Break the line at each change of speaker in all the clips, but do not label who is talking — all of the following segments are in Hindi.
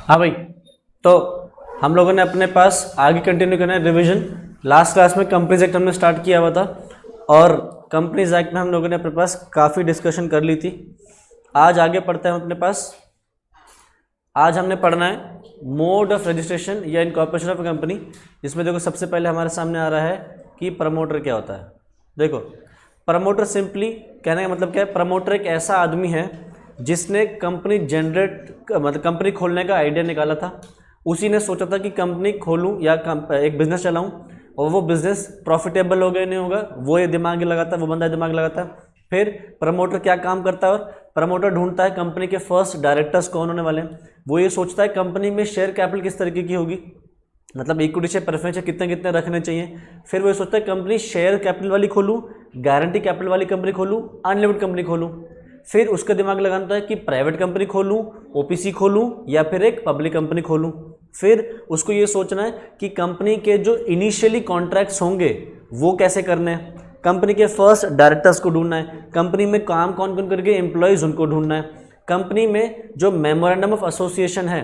हाँ भाई, तो हम लोगों ने अपने पास आगे कंटिन्यू करना है रिवीजन। लास्ट क्लास में कंपनीज एक्ट हमने स्टार्ट किया हुआ था और कंपनीज एक्ट में हम लोगों ने अपने पास काफ़ी डिस्कशन कर ली थी। आज आगे पढ़ते हैं अपने पास। आज हमने पढ़ना है मोड ऑफ रजिस्ट्रेशन या इनकॉर्पोरेशन ऑफ कंपनी, जिसमें देखो सबसे पहले हमारे सामने आ रहा है कि प्रमोटर क्या होता है। देखो, प्रमोटर सिंपली कहने का मतलब क्या है, प्रमोटर एक ऐसा आदमी है जिसने कंपनी मतलब कंपनी खोलने का आइडिया निकाला था। उसी ने सोचा था कि कंपनी खोलूं या एक बिजनेस चलाऊं, और वो बिजनेस प्रॉफिटेबल होगा या नहीं होगा वो ये दिमाग लगाता है, वो बंदा दिमाग लगाता है। फिर प्रमोटर क्या काम करता है, और प्रमोटर ढूंढता है कंपनी के फर्स्ट डायरेक्टर्स कौन होने वाले हैं। वो ये सोचता है कंपनी में शेयर कैपिटल किस तरीके की होगी, मतलब इक्विटी शेयर प्रेफरेंस कितने कितने रखने चाहिए। फिर वो सोचता है कंपनी शेयर कैपिटल वाली खोलूं, गारंटी कैपिटल वाली कंपनी खोलूं, अनलिमिटेड कंपनी खोलूं। फिर उसका दिमाग लगाना है कि प्राइवेट कंपनी खोलूं, ओपीसी खोलूं, या फिर एक पब्लिक कंपनी खोलूं। फिर उसको ये सोचना है कि कंपनी के जो इनिशियली कॉन्ट्रैक्ट्स होंगे वो कैसे करने हैं, कंपनी के फर्स्ट डायरेक्टर्स को ढूंढना है, कंपनी में काम कौन कौन करके एम्प्लॉयज उनको ढूंढना है, कंपनी में जो मेमोरेंडम ऑफ एसोसिएशन है,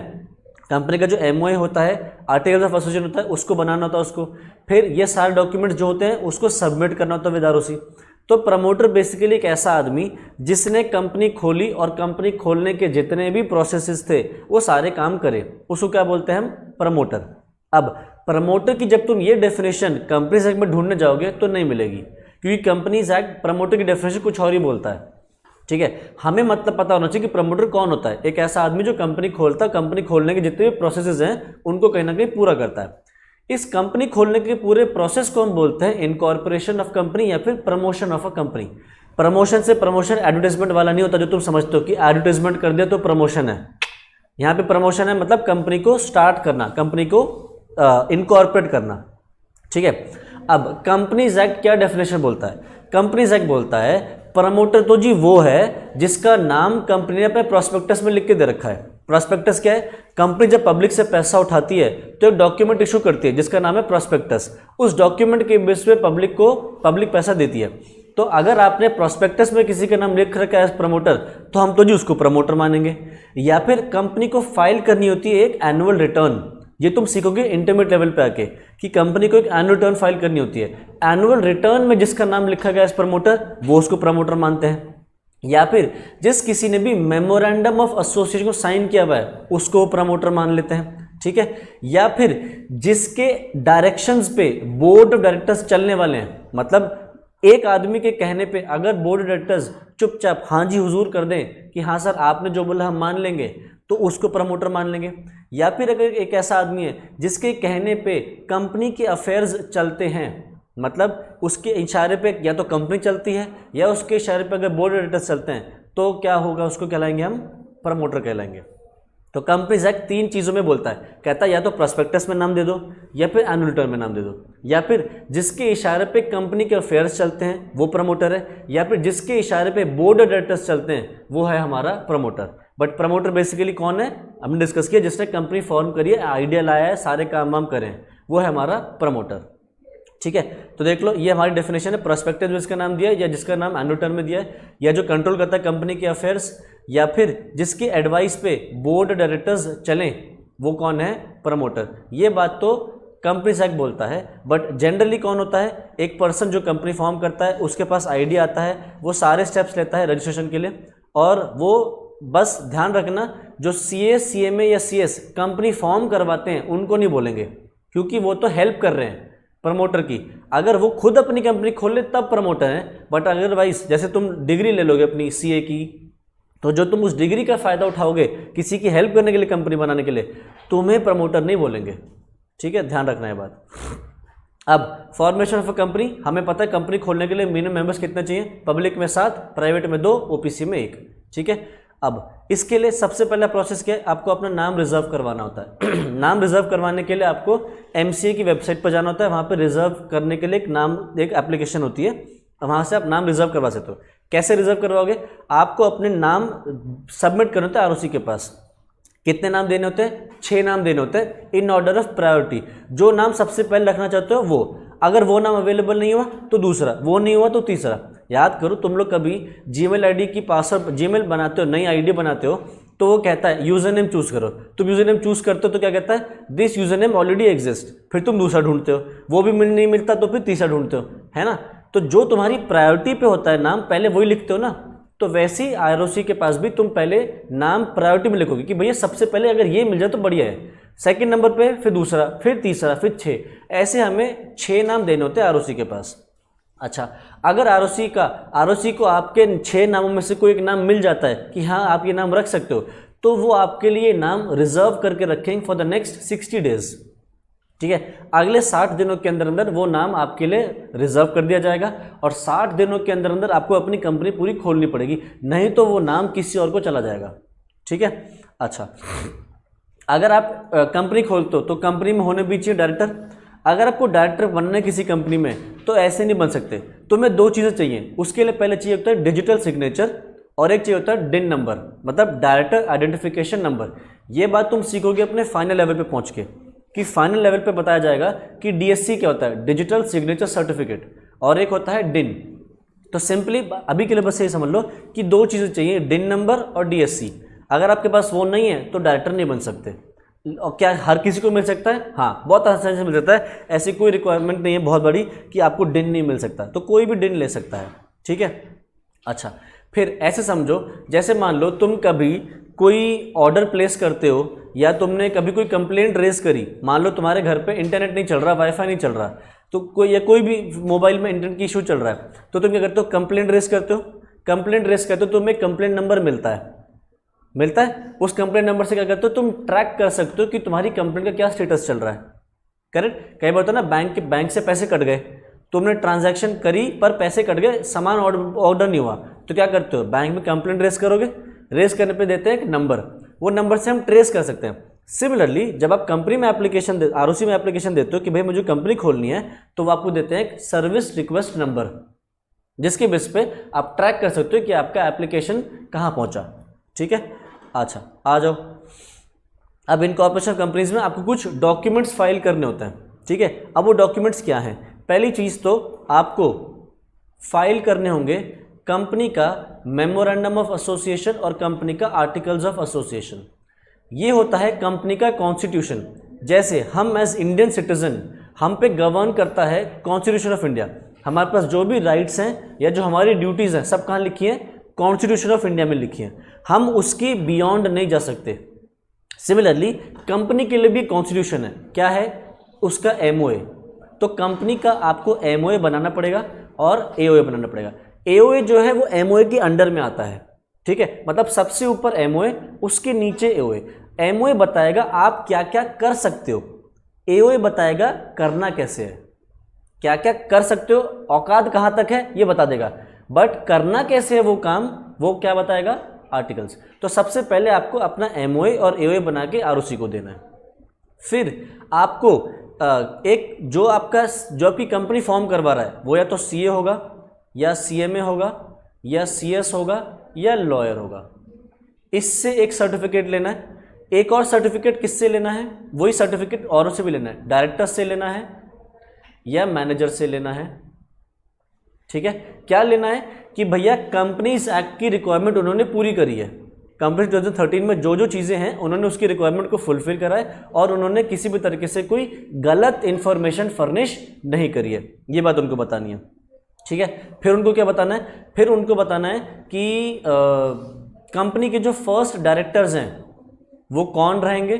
कंपनी का जो एमओए होता है, आर्टिकल्स ऑफ एसोसिएशन होता है, उसको बनाना होता है उसको। फिर ये सारे डॉक्यूमेंट्स जो होते हैं उसको सबमिट करना होता है विद आरओसी। तो प्रमोटर बेसिकली एक ऐसा आदमी जिसने कंपनी खोली और कंपनी खोलने के जितने भी प्रोसेसेस थे वो सारे काम करे, उसको क्या बोलते हैं हम, प्रमोटर। अब प्रमोटर की जब तुम ये डेफिनेशन कंपनीज एक्ट में ढूंढने जाओगे तो नहीं मिलेगी, क्योंकि कंपनीज एक्ट प्रमोटर की डेफिनेशन कुछ और ही बोलता है। ठीक है, हमें मतलब पता होना चाहिए कि प्रमोटर कौन होता है। एक ऐसा आदमी जो कंपनी खोलता है, कंपनी खोलने के जितने भी प्रोसेसेस हैं उनको कहीं ना कहीं पूरा करता है। इस कंपनी खोलने के पूरे प्रोसेस को हम बोलते हैं इनकॉर्पोरेशन ऑफ कंपनी या फिर promotion of a company. Promotion से प्रमोशन एडवर्टाइजमेंट वाला नहीं होता जो तुम समझते हो कि एडवर्टाइजमेंट कर दिया तो प्रमोशन है। यहाँ पे प्रमोशन है मतलब कंपनी को स्टार्ट करना, कंपनी को इनकॉर्पोरेट करना। ठीक है, अब कंपनीज एक्ट क्या डेफिनेशन बोलता है, कंपनीज एक्ट बोलता है प्रमोटर तो जी वो है जिसका नाम कंपनी ने अपने प्रोस्पेक्टस में लिख के दे रखा है। प्रोस्पेक्टस क्या है, कंपनी जब पब्लिक से पैसा उठाती है तो एक डॉक्यूमेंट इशू करती है जिसका नाम है प्रोस्पेक्टस। उस डॉक्यूमेंट के बेस पे पब्लिक पैसा देती है। तो अगर आपने प्रोस्पेक्टस में किसी का नाम लिख रखा है एज प्रमोटर तो हम तो जी उसको प्रमोटर मानेंगे। या फिर कंपनी को फाइल करनी होती है एक एनुअल रिटर्न, ये तुम सीखोगे इंटरमीडिएट लेवल पे आके कि कंपनी को एक एनुअल रिटर्न फाइल करनी होती है। एनुअल रिटर्न में जिसका नाम लिखा गया एज प्रमोटर वो उसको प्रमोटर मानते हैं। या फिर जिस किसी ने भी मेमोरेंडम ऑफ एसोसिएशन को साइन किया हुआ है उसको प्रमोटर मान लेते हैं। ठीक है, या फिर जिसके डायरेक्शंस पे बोर्ड ऑफ डायरेक्टर्स चलने वाले हैं, मतलब एक आदमी के कहने पे अगर बोर्ड ऑफ डायरेक्टर्स चुपचाप हाँ जी हुजूर कर दें कि हाँ सर आपने जो बोला हम मान लेंगे, तो उसको प्रमोटर मान लेंगे। या फिर अगर एक ऐसा आदमी है जिसके कहने पे कंपनी के अफेयर्स चलते हैं, मतलब उसके इशारे पे या तो कंपनी चलती है या उसके इशारे पे अगर बोर्ड ऑफ डायरेक्टर्स चलते हैं, तो क्या होगा, उसको कहलाएंगे हम प्रमोटर कहलाएंगे। तो कंपनीज एक्ट तीन चीज़ों में बोलता है, कहता है या तो प्रोस्पेक्टस में नाम दे दो, या फिर एनुअल रिटर्न में नाम दे दो, या फिर जिसके इशारे पे कंपनी के अफेयर्स चलते हैं वो प्रमोटर है, या फिर जिसके इशारे पे बोर्ड ऑफ डायरेक्टर्स चलते हैं वो है हमारा प्रमोटर। बट प्रमोटर बेसिकली कौन है, हमने डिस्कस किया, जिसने कंपनी फॉर्म करी है, आइडिया लाया है, सारे काम वाम करें, वो है हमारा प्रमोटर। ठीक है, तो देख लो ये हमारी डेफिनेशन है। प्रोस्पेक्टस में जिसका नाम दिया है या जिसका नाम एनुअल रिटर्न में दिया है, या जो कंट्रोल करता है कंपनी के अफेयर्स, या फिर जिसकी एडवाइस पे बोर्ड ऑफ डायरेक्टर्स चलें, वो कौन है, प्रमोटर। ये बात तो कंपनीज एक्ट बोलता है। बट जनरली कौन होता है, एक पर्सन जो कंपनी फॉर्म करता है, उसके पास आइडिया आता है, वो सारे स्टेप्स लेता है रजिस्ट्रेशन के लिए, और वो बस ध्यान रखना जो सीए, सीएमए या सीएस कंपनी फॉर्म करवाते हैं उनको नहीं बोलेंगे, क्योंकि वो तो हेल्प कर रहे हैं प्रमोटर की। अगर वो खुद अपनी कंपनी खोल ले तब प्रमोटर हैं, बट अदरवाइज जैसे तुम डिग्री ले लोगे अपनी सीए की, तो जो तुम उस डिग्री का फ़ायदा उठाओगे किसी की हेल्प करने के लिए, कंपनी बनाने के लिए, तुम्हें प्रमोटर नहीं बोलेंगे। ठीक है, ध्यान रखना है बात। अब फॉर्मेशन ऑफ अ कंपनी, हमें पता है कंपनी खोलने के लिए मिनिमम मेंबर्स कितने चाहिए, पब्लिक में 7, प्राइवेट में 2, ओपीसी में 1। ठीक है, अब इसके लिए सबसे पहला प्रोसेस क्या है, आपको अपना नाम रिजर्व करवाना होता है। नाम रिजर्व करवाने के लिए आपको एमसीए की वेबसाइट पर जाना होता है, वहाँ पर रिजर्व करने के लिए एक एप्लीकेशन होती है, वहाँ से आप नाम रिजर्व करवा सकते हो। कैसे रिजर्व करवाओगे, आपको अपने नाम सबमिट करने होते हैं आरओसी के पास। कितने नाम देने होते हैं, 6 नाम देने होते हैं इन ऑर्डर ऑफ प्रायोरिटी। जो नाम सबसे पहले रखना चाहते हो वो, अगर वो नाम अवेलेबल नहीं हुआ तो दूसरा, वो नहीं हुआ तो तीसरा। याद करो, तुम लोग कभी जीमेल आईडी की पासवर्ड, जीमेल बनाते हो, नई आईडी बनाते हो, तो वो कहता है यूजर नेम चूज करो, तुम यूजर नेम चूज करते हो तो क्या कहता है this user name already exist, फिर तुम दूसरा ढूंढते हो, वो भी नहीं मिलता तो फिर तीसरा ढूंढते हो, है ना। तो जो तुम्हारी प्रायोरिटी पे होता है नाम पहले वही लिखते हो ना, तो वैसे ही आरओसी के पास भी तुम पहले नाम प्रायोरिटी में लिखोगे कि भैया सबसे पहले अगर ये मिल जाए तो बढ़िया है, सेकंड नंबर पे, फिर दूसरा, फिर तीसरा, फिर 6, ऐसे हमें 6 नाम देने होते हैं आरओसी के पास। अच्छा, अगर आरओसी को आपके 6 नामों में से कोई एक नाम मिल जाता है कि हाँ आप ये नाम रख सकते हो, तो वो आपके लिए नाम रिजर्व करके रखेंगे फॉर द नेक्स्ट 60 डेज, ठीक है। अगले 60 दिनों के अंदर अंदर वो नाम आपके लिए रिजर्व कर दिया जाएगा और 60 दिनों के अंदर अंदर आपको अपनी कंपनी पूरी खोलनी पड़ेगी, नहीं तो वो नाम किसी और को चला जाएगा, ठीक है। अच्छा, अगर आप कंपनी खोलते हो तो कंपनी में होने भी चाहिए डायरेक्टर। अगर आपको डायरेक्टर बनना है किसी कंपनी में तो ऐसे नहीं बन सकते, तुम्हें 2 चीज़ें चाहिए। उसके लिए पहले चाहिए होता है डिजिटल सिग्नेचर और एक चाहिए होता है डिन नंबर, मतलब डायरेक्टर आइडेंटिफिकेशन नंबर। ये बात तुम सीखोगे अपने फाइनल लेवल पे पहुंच के, कि फाइनल लेवल पे बताया जाएगा कि डीएससी क्या होता है, डिजिटल सिग्नेचर सर्टिफिकेट, और एक होता है डिन। तो सिंपली अभी के लिए बस ये समझ लो कि 2 चीज़ें चाहिए, डिन नंबर और डीएससी। अगर आपके पास वो नहीं है तो डायरेक्टर नहीं बन सकते। और क्या हर किसी को मिल सकता है? हाँ, बहुत आसानी से मिल सकता है, ऐसी कोई रिक्वायरमेंट नहीं है बहुत बड़ी कि आपको डिन नहीं मिल सकता, तो कोई भी डिन ले सकता है, ठीक है। अच्छा, फिर ऐसे समझो जैसे मान लो तुम कभी कोई ऑर्डर प्लेस करते हो या तुमने कभी कोई कंप्लेंट रेज करी, मान लो तुम्हारे घर पे इंटरनेट नहीं चल रहा, वाईफाई नहीं चल रहा, तो कोई भी मोबाइल में इंटरनेट की इशू चल रहा है, तो तुम क्या करते हो, कंप्लेंट रेज करते हो। कंप्लेंट रेज करते हो तो तुम्हें कंप्लेंट नंबर मिलता है, उस कंप्लेंट नंबर से क्या करते हो, तुम ट्रैक कर सकते हो कि तुम्हारी कंप्लेंट का क्या स्टेटस चल रहा है, करेक्ट। कई बार होता है ना बैंक से पैसे कट गए, तुमने ट्रांजैक्शन करी पर पैसे कट गए, सामान ऑर्डर नहीं हुआ, तो क्या करते हो, बैंक में कंप्लेंट रेज करोगे, रेज करने पे देते हैं एक नंबर, वो नंबर से हम ट्रेस कर सकते हैं। सिमिलरली जब आप कंपनी में एप्लीकेशन आरओसी में एप्लीकेशन देते हो कि भाई मुझे कंपनी खोलनी है, तो वो आपको देते हैं एक सर्विस रिक्वेस्ट नंबर, जिसके बेस पे आप ट्रैक कर सकते हो कि आपका एप्लीकेशन कहाँ पहुँचा, ठीक है। अच्छा, आ जाओ, अब इनकॉर्पोरेशन कंपनीज में आपको कुछ डॉक्यूमेंट्स फाइल करने होते हैं, ठीक है। अब वो डॉक्यूमेंट्स क्या हैं? पहली चीज़ तो आपको फाइल करने होंगे कंपनी का मेमोरेंडम ऑफ एसोसिएशन और कंपनी का आर्टिकल्स ऑफ एसोसिएशन। ये होता है कंपनी का कॉन्स्टिट्यूशन। जैसे हम एज इंडियन सिटीजन, हम पे गवर्न करता है कॉन्स्टिट्यूशन ऑफ इंडिया, हमारे पास जो भी राइट्स हैं या जो हमारी ड्यूटीज़ हैं सब कहाँ लिखी हैं, कॉन्स्टिट्यूशन ऑफ इंडिया में लिखी हैं, हम उसकी बियॉन्ड नहीं जा सकते। सिमिलरली कंपनी के लिए भी कॉन्स्टिट्यूशन है, क्या है उसका एमओए, तो कंपनी का आपको एमओए बनाना पड़ेगा और एओए बनाना पड़ेगा। एओए जो है वो एमओए के अंडर में आता है, ठीक है, मतलब सबसे ऊपर एमओए, उसके नीचे एओए। एमओए बताएगा आप क्या क्या कर सकते हो, एओए बताएगा करना कैसे है, क्या क्या कर सकते हो, औकात कहाँ तक है ये बता देगा, बट करना कैसे है वो काम, वो क्या बताएगा, आर्टिकल्स। तो सबसे पहले आपको अपना एमओए और एओए बना के आरओसी को देना है। फिर आपको एक जो आपकी कंपनी फॉर्म करवा रहा है वो या तो सीए होगा या सीएमए होगा या सीएस होगा या लॉयर होगा, इससे एक सर्टिफिकेट लेना है। एक और सर्टिफिकेट किससे लेना है, वही सर्टिफिकेट औरों से भी लेना है, डायरेक्टर से लेना है या मैनेजर से लेना है, ठीक है। क्या लेना है कि भैया कंपनीज एक्ट की रिक्वायरमेंट उन्होंने पूरी करी है, कंपनी 2013 में जो जो चीज़ें हैं उन्होंने उसकी रिक्वायरमेंट को फुलफिल करा है और उन्होंने किसी भी तरीके से कोई गलत इंफॉर्मेशन फर्निश नहीं करी है, ये बात उनको बतानी है, ठीक है। फिर उनको क्या बताना है, फिर उनको बताना है कि कंपनी के जो फर्स्ट डायरेक्टर्स हैं वो कौन रहेंगे,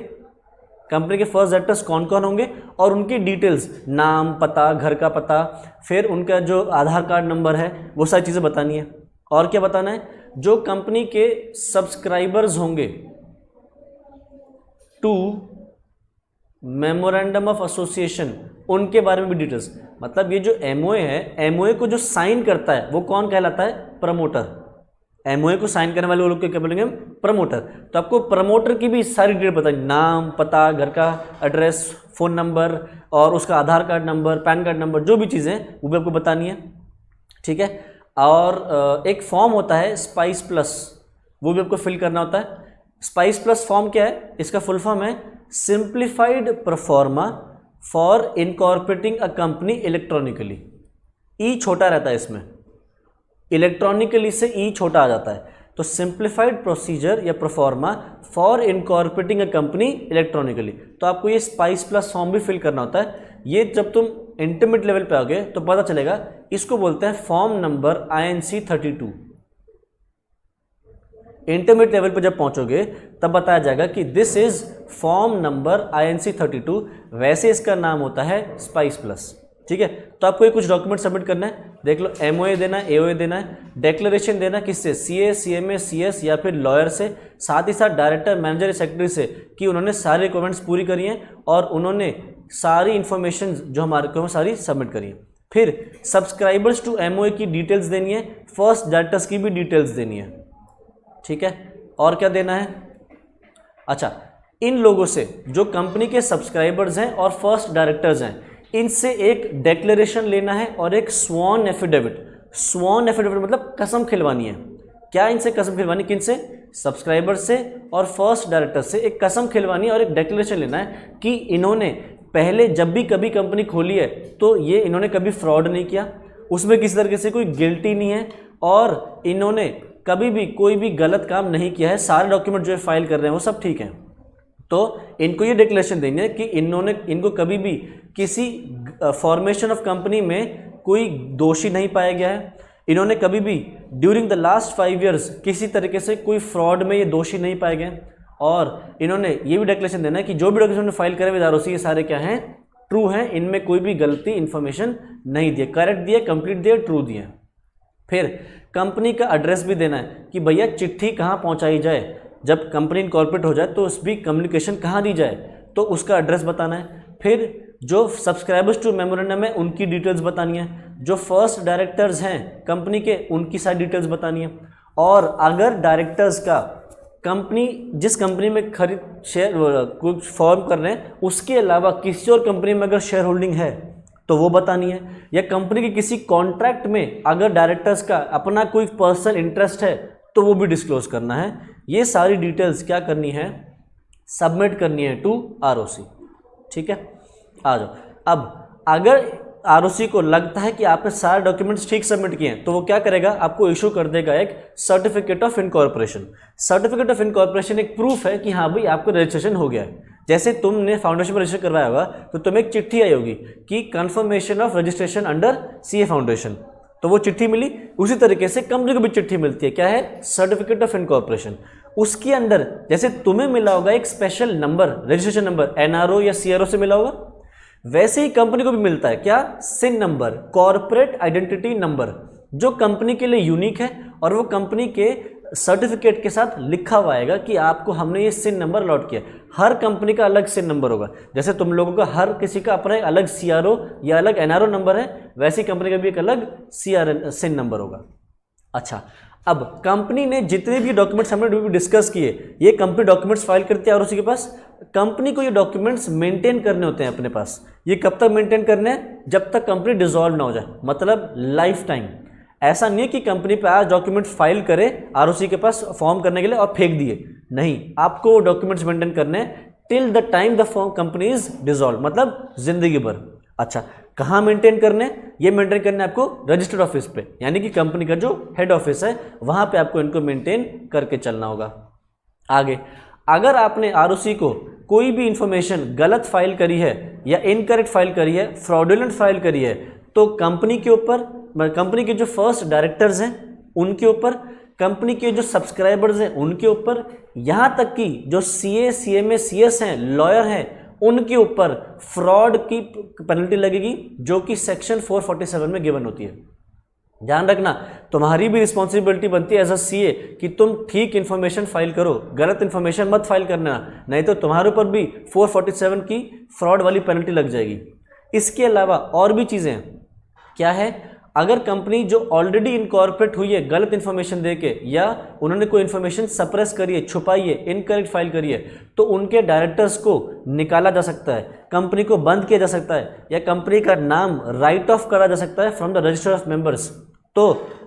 कंपनी के फर्स्ट डायरेक्टर्स कौन कौन होंगे और उनकी डिटेल्स, नाम, पता, घर का पता, फिर उनका जो आधार कार्ड नंबर है, वो सारी चीज़ें बतानी है। और क्या बताना है, जो कंपनी के सब्सक्राइबर्स होंगे टू मेमोरेंडम ऑफ एसोसिएशन, उनके बारे में भी डिटेल्स। मतलब ये जो एमओए है, एमओए को जो साइन करता है वो कौन कहलाता है, प्रमोटर। एमओए को साइन करने वाले वो लोग क्या बोलेंगे, प्रमोटर। तो आपको प्रमोटर की भी सारी डिटेल बतानी, नाम, पता, घर का एड्रेस, फ़ोन नंबर और उसका Aadhaar card number, PAN card number, जो भी चीज़ें वो भी आपको बतानी है, ठीक है। और एक फॉर्म होता है स्पाइस प्लस, वो भी आपको फिल करना होता है। स्पाइस प्लस फॉर्म क्या है, इसका फुल फॉर्म है simplified proforma for incorporating a company electronically. E छोटा रहता है इसमें, इलेक्ट्रॉनिकली से ई छोटा आ जाता है। तो सिंप्लीफाइड प्रोसीजर या proforma for incorporating a company electronically. तो आपको ये स्पाइस प्लस फॉर्म भी फिल करना होता है। ये जब तुम इंटरमीडिएट लेवल पे आओगे तो पता चलेगा, इसको बोलते हैं form number INC 32। Intermediate level पे जब पहुंचोगे तब बताया जाएगा कि this is form number INC 32, वैसे इसका नाम होता है स्पाइस प्लस। ठीक है, तो आपको ये कुछ डॉक्यूमेंट सबमिट करना है, देख लो MOA देना है, AOA देना है, डेक्लेरेशन देना किससे, CA CMA CS या फिर लॉयर से, साथ ही साथ डायरेक्टर मैनेजर या सेक्रेटरी से कि उन्होंने सारे रिक्वायरमेंट्स पूरी करी हैं और उन्होंने सारी इन्फॉर्मेशन जो हमारे को सारी सबमिट करी है। फिर सब्सक्राइबर्स टू MOA की डिटेल्स देनी है, फर्स्ट डायरेक्टर्स की भी डिटेल्स देनी है। ठीक है, और क्या देना है, अच्छा इन लोगों से जो कंपनी के सब्सक्राइबर्स हैं और फर्स्ट डायरेक्टर्स हैं, इनसे एक डेक्लेरेशन लेना है और एक स्वॉन एफिडेविट। स्वॉन एफिडेविट मतलब कसम खिलवानी है। क्या इनसे कसम खिलवानी, किन से, सब्सक्राइबर से और फर्स्ट डायरेक्टर से एक कसम खिलवानी है और एक डेक्लेरेशन लेना है कि इन्होंने पहले जब भी कभी कंपनी खोली है तो ये इन्होंने कभी फ्रॉड नहीं किया, उसमें किसी तरीके से कोई गिल्टी नहीं है और इन्होंने कभी भी कोई भी गलत काम नहीं किया है, सारे डॉक्यूमेंट जो फाइल कर रहे हैं वो सब ठीक हैं। तो इनको ये डिक्लेरेशन देनी है कि इनको कभी भी किसी फॉर्मेशन ऑफ कंपनी में कोई दोषी नहीं पाया गया है, इन्होंने कभी भी ड्यूरिंग द लास्ट 5 ईयर्स किसी तरीके से कोई फ्रॉड में ये दोषी नहीं पाए गए, और इन्होंने ये भी डिक्लेरेशन देना है कि जो भी डॉक्यूमेंट फाइल करे विद ROC ये सारे क्या हैं, ट्रू हैं, इनमें कोई भी गलती इन्फॉर्मेशन नहीं दिए, करेक्ट दिए, कंप्लीट दिए, ट्रू दिए। फिर कंपनी का एड्रेस भी देना है कि भैया चिट्ठी कहाँ पहुँचाई जाए, जब कंपनी इनकॉर्पोरेट हो जाए तो उस भी कम्युनिकेशन कहाँ दी जाए, तो उसका एड्रेस बताना है। फिर जो सब्सक्राइबर्स टू मेमोरेंडम है उनकी डिटेल्स बतानी है, जो फर्स्ट डायरेक्टर्स हैं कंपनी के उनकी सारी डिटेल्स बतानी है, और अगर डायरेक्टर्स का कंपनी जिस कंपनी में खरीद शेयर कुछ फॉर्म कर रहे हैं उसके अलावा किसी और कंपनी में अगर शेयर होल्डिंग है तो वो बतानी है, या कंपनी के किसी कॉन्ट्रैक्ट में अगर डायरेक्टर्स का अपना कोई पर्सनल इंटरेस्ट है तो वो भी डिस्क्लोज करना है। ये सारी डिटेल्स क्या करनी है, सबमिट करनी है टू ROC। ठीक है, आ जाओ। अब अगर ROC को लगता है कि आपने सारे डॉक्यूमेंट्स ठीक सबमिट किए हैं तो वो क्या करेगा, आपको इशू कर देगा एक certificate of incorporation. Certificate of incorporation एक प्रूफ है कि हाँ भाई आपको रजिस्ट्रेशन हो गया है। जैसे तुमने फाउंडेशन में रजिस्टर करवाया होगा तो तुम्हें एक चिट्ठी आई होगी कि confirmation of registration under CA foundation, तो वो चिट्ठी मिली। उसी तरीके से कंपनी को भी चिट्ठी मिलती है, क्या है, सर्टिफिकेट ऑफ इनकॉर्पोरेशन। उसके अंदर जैसे तुम्हें मिला होगा एक special number, registration number NRO या CRO से मिला होगा, वैसे ही कंपनी को भी मिलता है क्या, सिन नंबर, कॉर्पोरेट आइडेंटिटी नंबर, जो कंपनी के लिए यूनिक है और वो कंपनी के सर्टिफिकेट के साथ लिखा हुआ आएगा कि आपको हमने ये सिन नंबर अलॉट किया। हर कंपनी का अलग सिन नंबर होगा, जैसे तुम लोगों का हर किसी का अपना एक अलग CRO या अलग NRO नंबर है, वैसी कंपनी का भी एक अलग सिन नंबर होगा। अच्छा, अब कंपनी ने जितने भी डॉक्यूमेंट्स हमने डिस्कस किए, ये कंपनी डॉक्यूमेंट्स फाइल करती है ROC के पास। कंपनी को ये डॉक्यूमेंट्स मेंटेन करने होते हैं अपने पास। ये कब तक मेंटेन करने हैं, जब तक कंपनी डिसॉल्व ना हो जाए, मतलब लाइफ टाइम। ऐसा नहीं है कि कंपनी पे आज डॉक्यूमेंट फाइल करे ROC के पास फॉर्म करने के लिए और फेंक दिए, नहीं, आपको डॉक्यूमेंट्स मेंटेन करने हैं till the time the company is dissolve, मतलब जिंदगी भर। अच्छा, कहाँ मेंटेन करने, ये मेंटेन करने आपको रजिस्टर्ड ऑफिस पे, यानी कि कंपनी का जो हेड ऑफिस है वहाँ पे आपको इनको मेंटेन करके चलना होगा। आगे, अगर आपने ROC को कोई भी इंफॉर्मेशन गलत फाइल करी है या इनकरेक्ट फाइल करी है, फ्रॉडुलेंट फाइल करी है, तो कंपनी के ऊपर, कंपनी के जो फर्स्ट डायरेक्टर्स हैं उनके ऊपर, कंपनी के जो सब्सक्राइबर्स हैं उनके ऊपर, यहाँ तक कि जो CA CMA CS हैं, लॉयर हैं, उनके ऊपर फ्रॉड की पेनल्टी लगेगी जो कि सेक्शन 447 में गिवन होती है। ध्यान रखना, तुम्हारी भी रिस्पॉन्सिबिलिटी बनती है एज अ CA कि तुम ठीक इन्फॉर्मेशन फाइल करो, गलत इन्फॉर्मेशन मत फाइल करना, नहीं तो तुम्हारे ऊपर भी 447 की फ्रॉड वाली पेनल्टी लग जाएगी। इसके अलावा और भी चीज़ें क्या है, अगर कंपनी जो ऑलरेडी इनकॉर्पोरेट हुई है गलत इन्फॉर्मेशन देके, या उन्होंने कोई इन्फॉर्मेशन सप्रेस करी है, छुपाई है, इनकरेक्ट फाइल करी है, तो उनके डायरेक्टर्स को निकाला जा सकता है, कंपनी को बंद किया जा सकता है, या कंपनी का नाम राइट ऑफ करा जा सकता है from the register of members. तो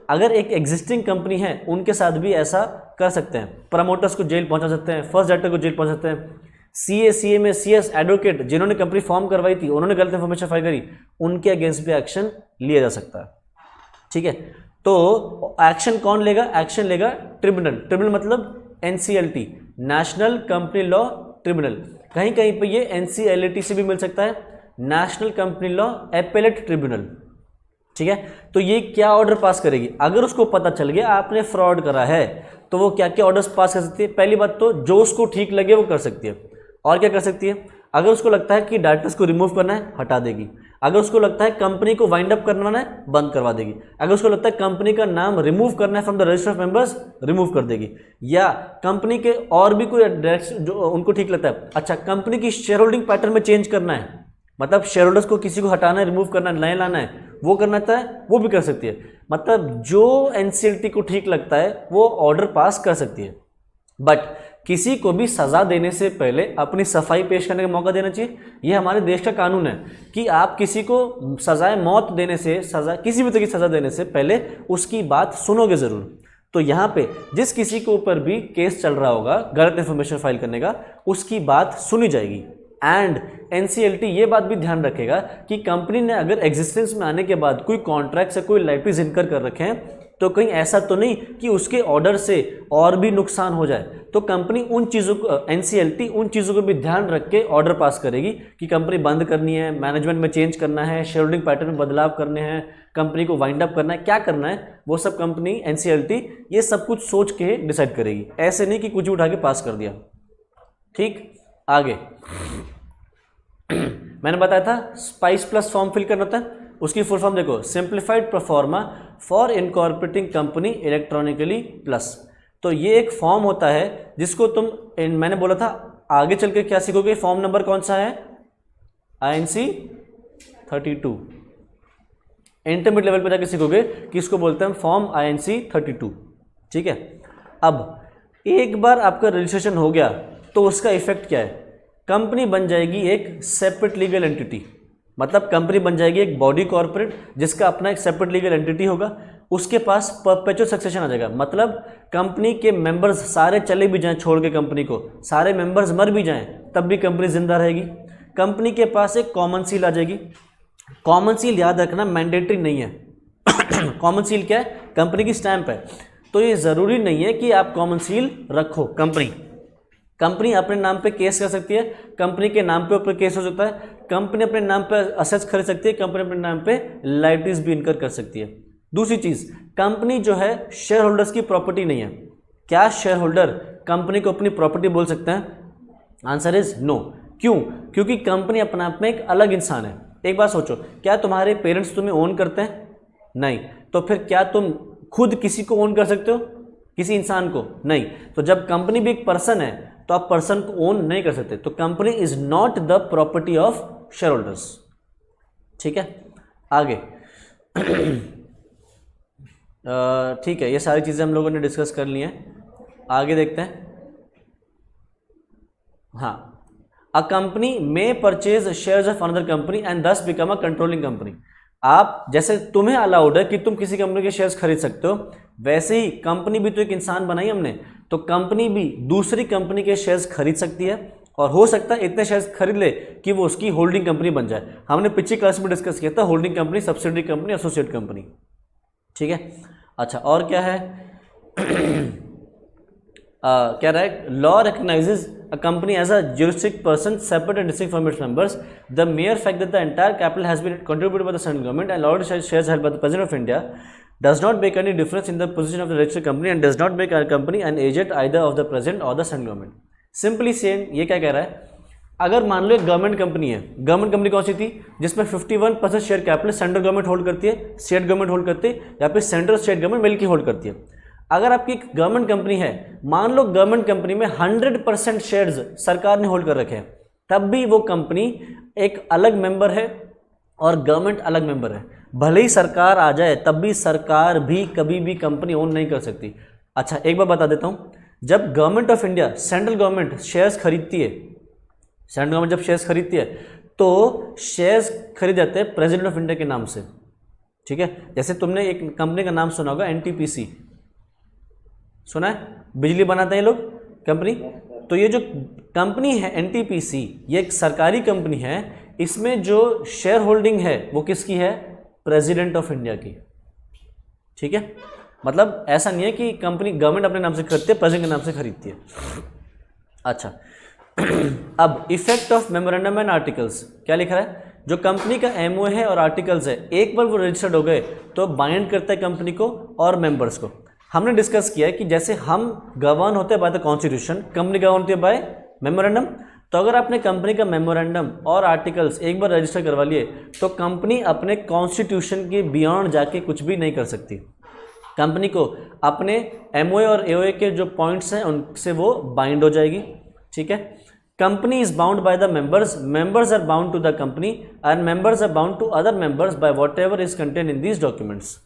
अगर एक एग्जिस्टिंग कंपनी है उनके साथ भी ऐसा कर सकते हैं, प्रमोटर्स को जेल पहुंचा सकते हैं, फर्स्ट डायरेक्टर को जेल पहुंचा सकते हैं, CA CMA CS एडवोकेट जिन्होंने कंपनी फॉर्म करवाई थी, उन्होंने गलत इन्फॉर्मेशन फाइल करी, उनके अगेंस्ट भी एक्शन लिया जा सकता है। ठीक है, तो एक्शन कौन लेगा? एक्शन लेगा ट्रिब्यूनल। ट्रिब्यूनल मतलब NCLT, national company law tribunal. कहीं कहीं पे ये NCLAT से भी मिल सकता है, national company law appellate tribunal. ठीक है, तो ये क्या ऑर्डर पास करेगी? अगर उसको पता चल गया आपने फ्रॉड करा है तो वो क्या क्या ऑर्डर्स पास कर सकती है? पहली बात तो जो उसको ठीक लगे वो कर सकती है। और क्या कर सकती है? अगर उसको लगता है कि डायरेक्टर्स को रिमूव करना है, हटा देगी। अगर उसको लगता है कंपनी को वाइंड अप करवाना है, बंद करवा देगी। अगर उसको लगता है कंपनी का नाम रिमूव करना है from the register of members, remove कर देगी। या कंपनी के और भी कोई जो उनको ठीक लगता है, अच्छा कंपनी की शेयर होल्डिंग पैटर्न में चेंज करना है, मतलब शेयर होल्डर्स को किसी को हटाना है, रिमूव करना है, नए लाना है, वो करना चाहता है वो भी कर सकती है। मतलब जो NCLT को ठीक लगता है वो ऑर्डर पास कर सकती है। बट किसी को भी सजा देने से पहले अपनी सफाई पेश करने का मौका देना चाहिए। ये हमारे देश का कानून है कि आप किसी को सजाए मौत देने से, सजा किसी भी तरह की सजा देने से पहले उसकी बात सुनोगे जरूर। तो यहाँ पे जिस किसी के ऊपर भी केस चल रहा होगा गलत इन्फॉर्मेशन फाइल करने का, उसकी बात सुनी जाएगी। एंड NCLT ये बात भी ध्यान रखेगा कि कंपनी ने अगर एग्जिस्टेंस में आने के बाद कोई कॉन्ट्रैक्ट या कोई लाइबिलिटीज इनकर कर रखे हैं तो कहीं ऐसा तो नहीं कि उसके ऑर्डर से और भी नुकसान हो जाए। तो कंपनी उन चीज़ों को, NCLT उन चीज़ों को भी ध्यान रख के ऑर्डर पास करेगी कि कंपनी बंद करनी है, मैनेजमेंट में चेंज करना है, शेयर होल्डिंग पैटर्न में बदलाव करने हैं, कंपनी को वाइंड अप करना है, क्या करना है वो सब कंपनी NCLT ये सब कुछ सोच के डिसाइड करेगी। ऐसे नहीं कि कुछ भी उठा के पास कर दिया। ठीक, आगे मैंने बताया था स्पाइस प्लस फॉर्म फिल करना था, उसकी फुल फॉर्म देखो, simplified proforma for incorporating company electronically plus. तो ये एक फॉर्म होता है जिसको तुम मैंने बोला था आगे चल के क्या सीखोगे। फॉर्म नंबर कौन सा है? INC 32। इंटरमीडिएट लेवल पे जाके सीखोगे कि इसको बोलते हैं फॉर्म INC 32। ठीक है, अब एक बार आपका रजिस्ट्रेशन हो गया तो उसका इफेक्ट क्या है? कंपनी बन जाएगी एक सेपरेट लीगल एंटिटी, मतलब कंपनी बन जाएगी एक बॉडी कॉर्पोरेट जिसका अपना एक सेपरेट लीगल एंटिटी होगा। उसके पास परपेचुअल सक्सेशन आ जाएगा, मतलब कंपनी के मेंबर्स सारे चले भी जाएं छोड़ के कंपनी को, सारे मेंबर्स मर भी जाएं तब भी कंपनी जिंदा रहेगी। कंपनी के पास एक कॉमन सील आ जाएगी। कॉमन सील याद रखना मैंडेटरी नहीं है। कॉमन सील क्या है? कंपनी की स्टैंप है। तो ये ज़रूरी नहीं है कि आप कॉमन सील रखो। कंपनी अपने नाम पे केस कर सकती है, कंपनी के नाम पे ऊपर केस हो सकता है, कंपनी अपने नाम पे असेट्स खरीद सकती है, कंपनी अपने नाम पे लायबिलिटीज भी इनकर कर सकती है। दूसरी चीज, कंपनी जो है शेयर होल्डर्स की प्रॉपर्टी नहीं है। क्या शेयर होल्डर कंपनी को अपनी प्रॉपर्टी बोल सकते हैं? Answer is no. क्यों? क्योंकि कंपनी अपने आप में एक अलग इंसान है। एक बात सोचो, क्या तुम्हारे पेरेंट्स तुम्हें ओन करते हैं? नहीं। तो फिर क्या तुम खुद किसी को ओन कर सकते हो? किसी इंसान को? नहीं। तो जब कंपनी भी एक पर्सन है तो आप पर्सन को ओन नहीं कर सकते। तो company is not the property of share holders. ठीक है, आगे ठीक है, ये सारी चीजें हम लोगों ने डिस्कस कर ली हैं। आगे देखते हैं। हाँ, a company may purchase shares of another company and दस बिकम अ कंट्रोलिंग कंपनी। आप जैसे तुम्हें अलाउड है कि तुम किसी कंपनी के शेयर्स खरीद सकते हो, वैसे ही कंपनी भी तो एक इंसान बनाई हमने, तो कंपनी भी दूसरी कंपनी के शेयर्स खरीद सकती है और हो सकता है इतने शेयर्स खरीद ले कि वो उसकी होल्डिंग कंपनी बन जाए। हमने पिछली क्लास में डिस्कस किया था holding company, subsidiary company, associate company. ठीक है, अच्छा और क्या है? क्या रहा है? Law recognises a company as a juristic person separate and distinct from its members. The mere fact that the entire capital has been contributed by the central government and all shares held by the President of India does not make any difference in the position of the registered company and does not make our company an agent either of the President or the central government. Simply saying, ये क्या कह रहा है? अगर मान लो एक गवर्नमेंट कंपनी है, गवर्नमेंट कंपनी कौन सी थी? जिसमें 51% share capital central government hold करती है, स्टेट गवर्नमेंट होल्ड करती है, या फिर सेंट्रल स्टेट गवर्नमेंट मिलकर होल्ड करती है। अगर आपकी एक गवर्नमेंट कंपनी है, मान लो गवर्नमेंट कंपनी में 100% शेयर्स सरकार ने होल्ड कर रखे हैं, तब भी वो कंपनी एक अलग मेंबर है और गवर्नमेंट अलग मेंबर है। भले ही सरकार आ जाए तब भी सरकार भी कभी भी कंपनी ओन नहीं कर सकती। अच्छा एक बार बता देता हूँ, जब government of India, central government shares खरीदती है, सेंट्रल गवर्नमेंट जब शेयर्स खरीदती है तो शेयर्स खरीद जाते हैं प्रेसिडेंट ऑफ इंडिया के नाम से। ठीक है, जैसे तुमने एक कंपनी का नाम सुना होगा NTPC, सुना है? बिजली बनाते हैं लोग कंपनी। तो ये जो कंपनी है NTPC, ये एक सरकारी कंपनी है। इसमें जो शेयर होल्डिंग है वो किसकी है? प्रेसिडेंट ऑफ इंडिया की। ठीक है, मतलब ऐसा नहीं है कि कंपनी गवर्नमेंट अपने नाम से खरीदती है, प्रेसिडेंट के नाम से खरीदती है। अच्छा अब effect of memorandum and articles क्या लिख रहा है, जो कंपनी का एमओ है और आर्टिकल्स है, एक बार वो रजिस्टर्ड हो गए तो बाइंड करता है कंपनी को और मेंबर्स को। हमने डिस्कस किया है कि जैसे हम गवर्न होते हैं by the constitution, company govern होती है बाय मेमोरेंडम। तो अगर आपने कंपनी का मेमोरेंडम और आर्टिकल्स एक बार रजिस्टर करवा लिए तो कंपनी अपने कॉन्स्टिट्यूशन के बियॉन्ड जाके कुछ भी नहीं कर सकती। कंपनी को अपने एमओए और एओए के जो पॉइंट्स हैं उनसे वो बाइंड हो जाएगी। ठीक है, company is bound by the members, members are bound to the company and members are bound to other members by whatever is contain in these documents.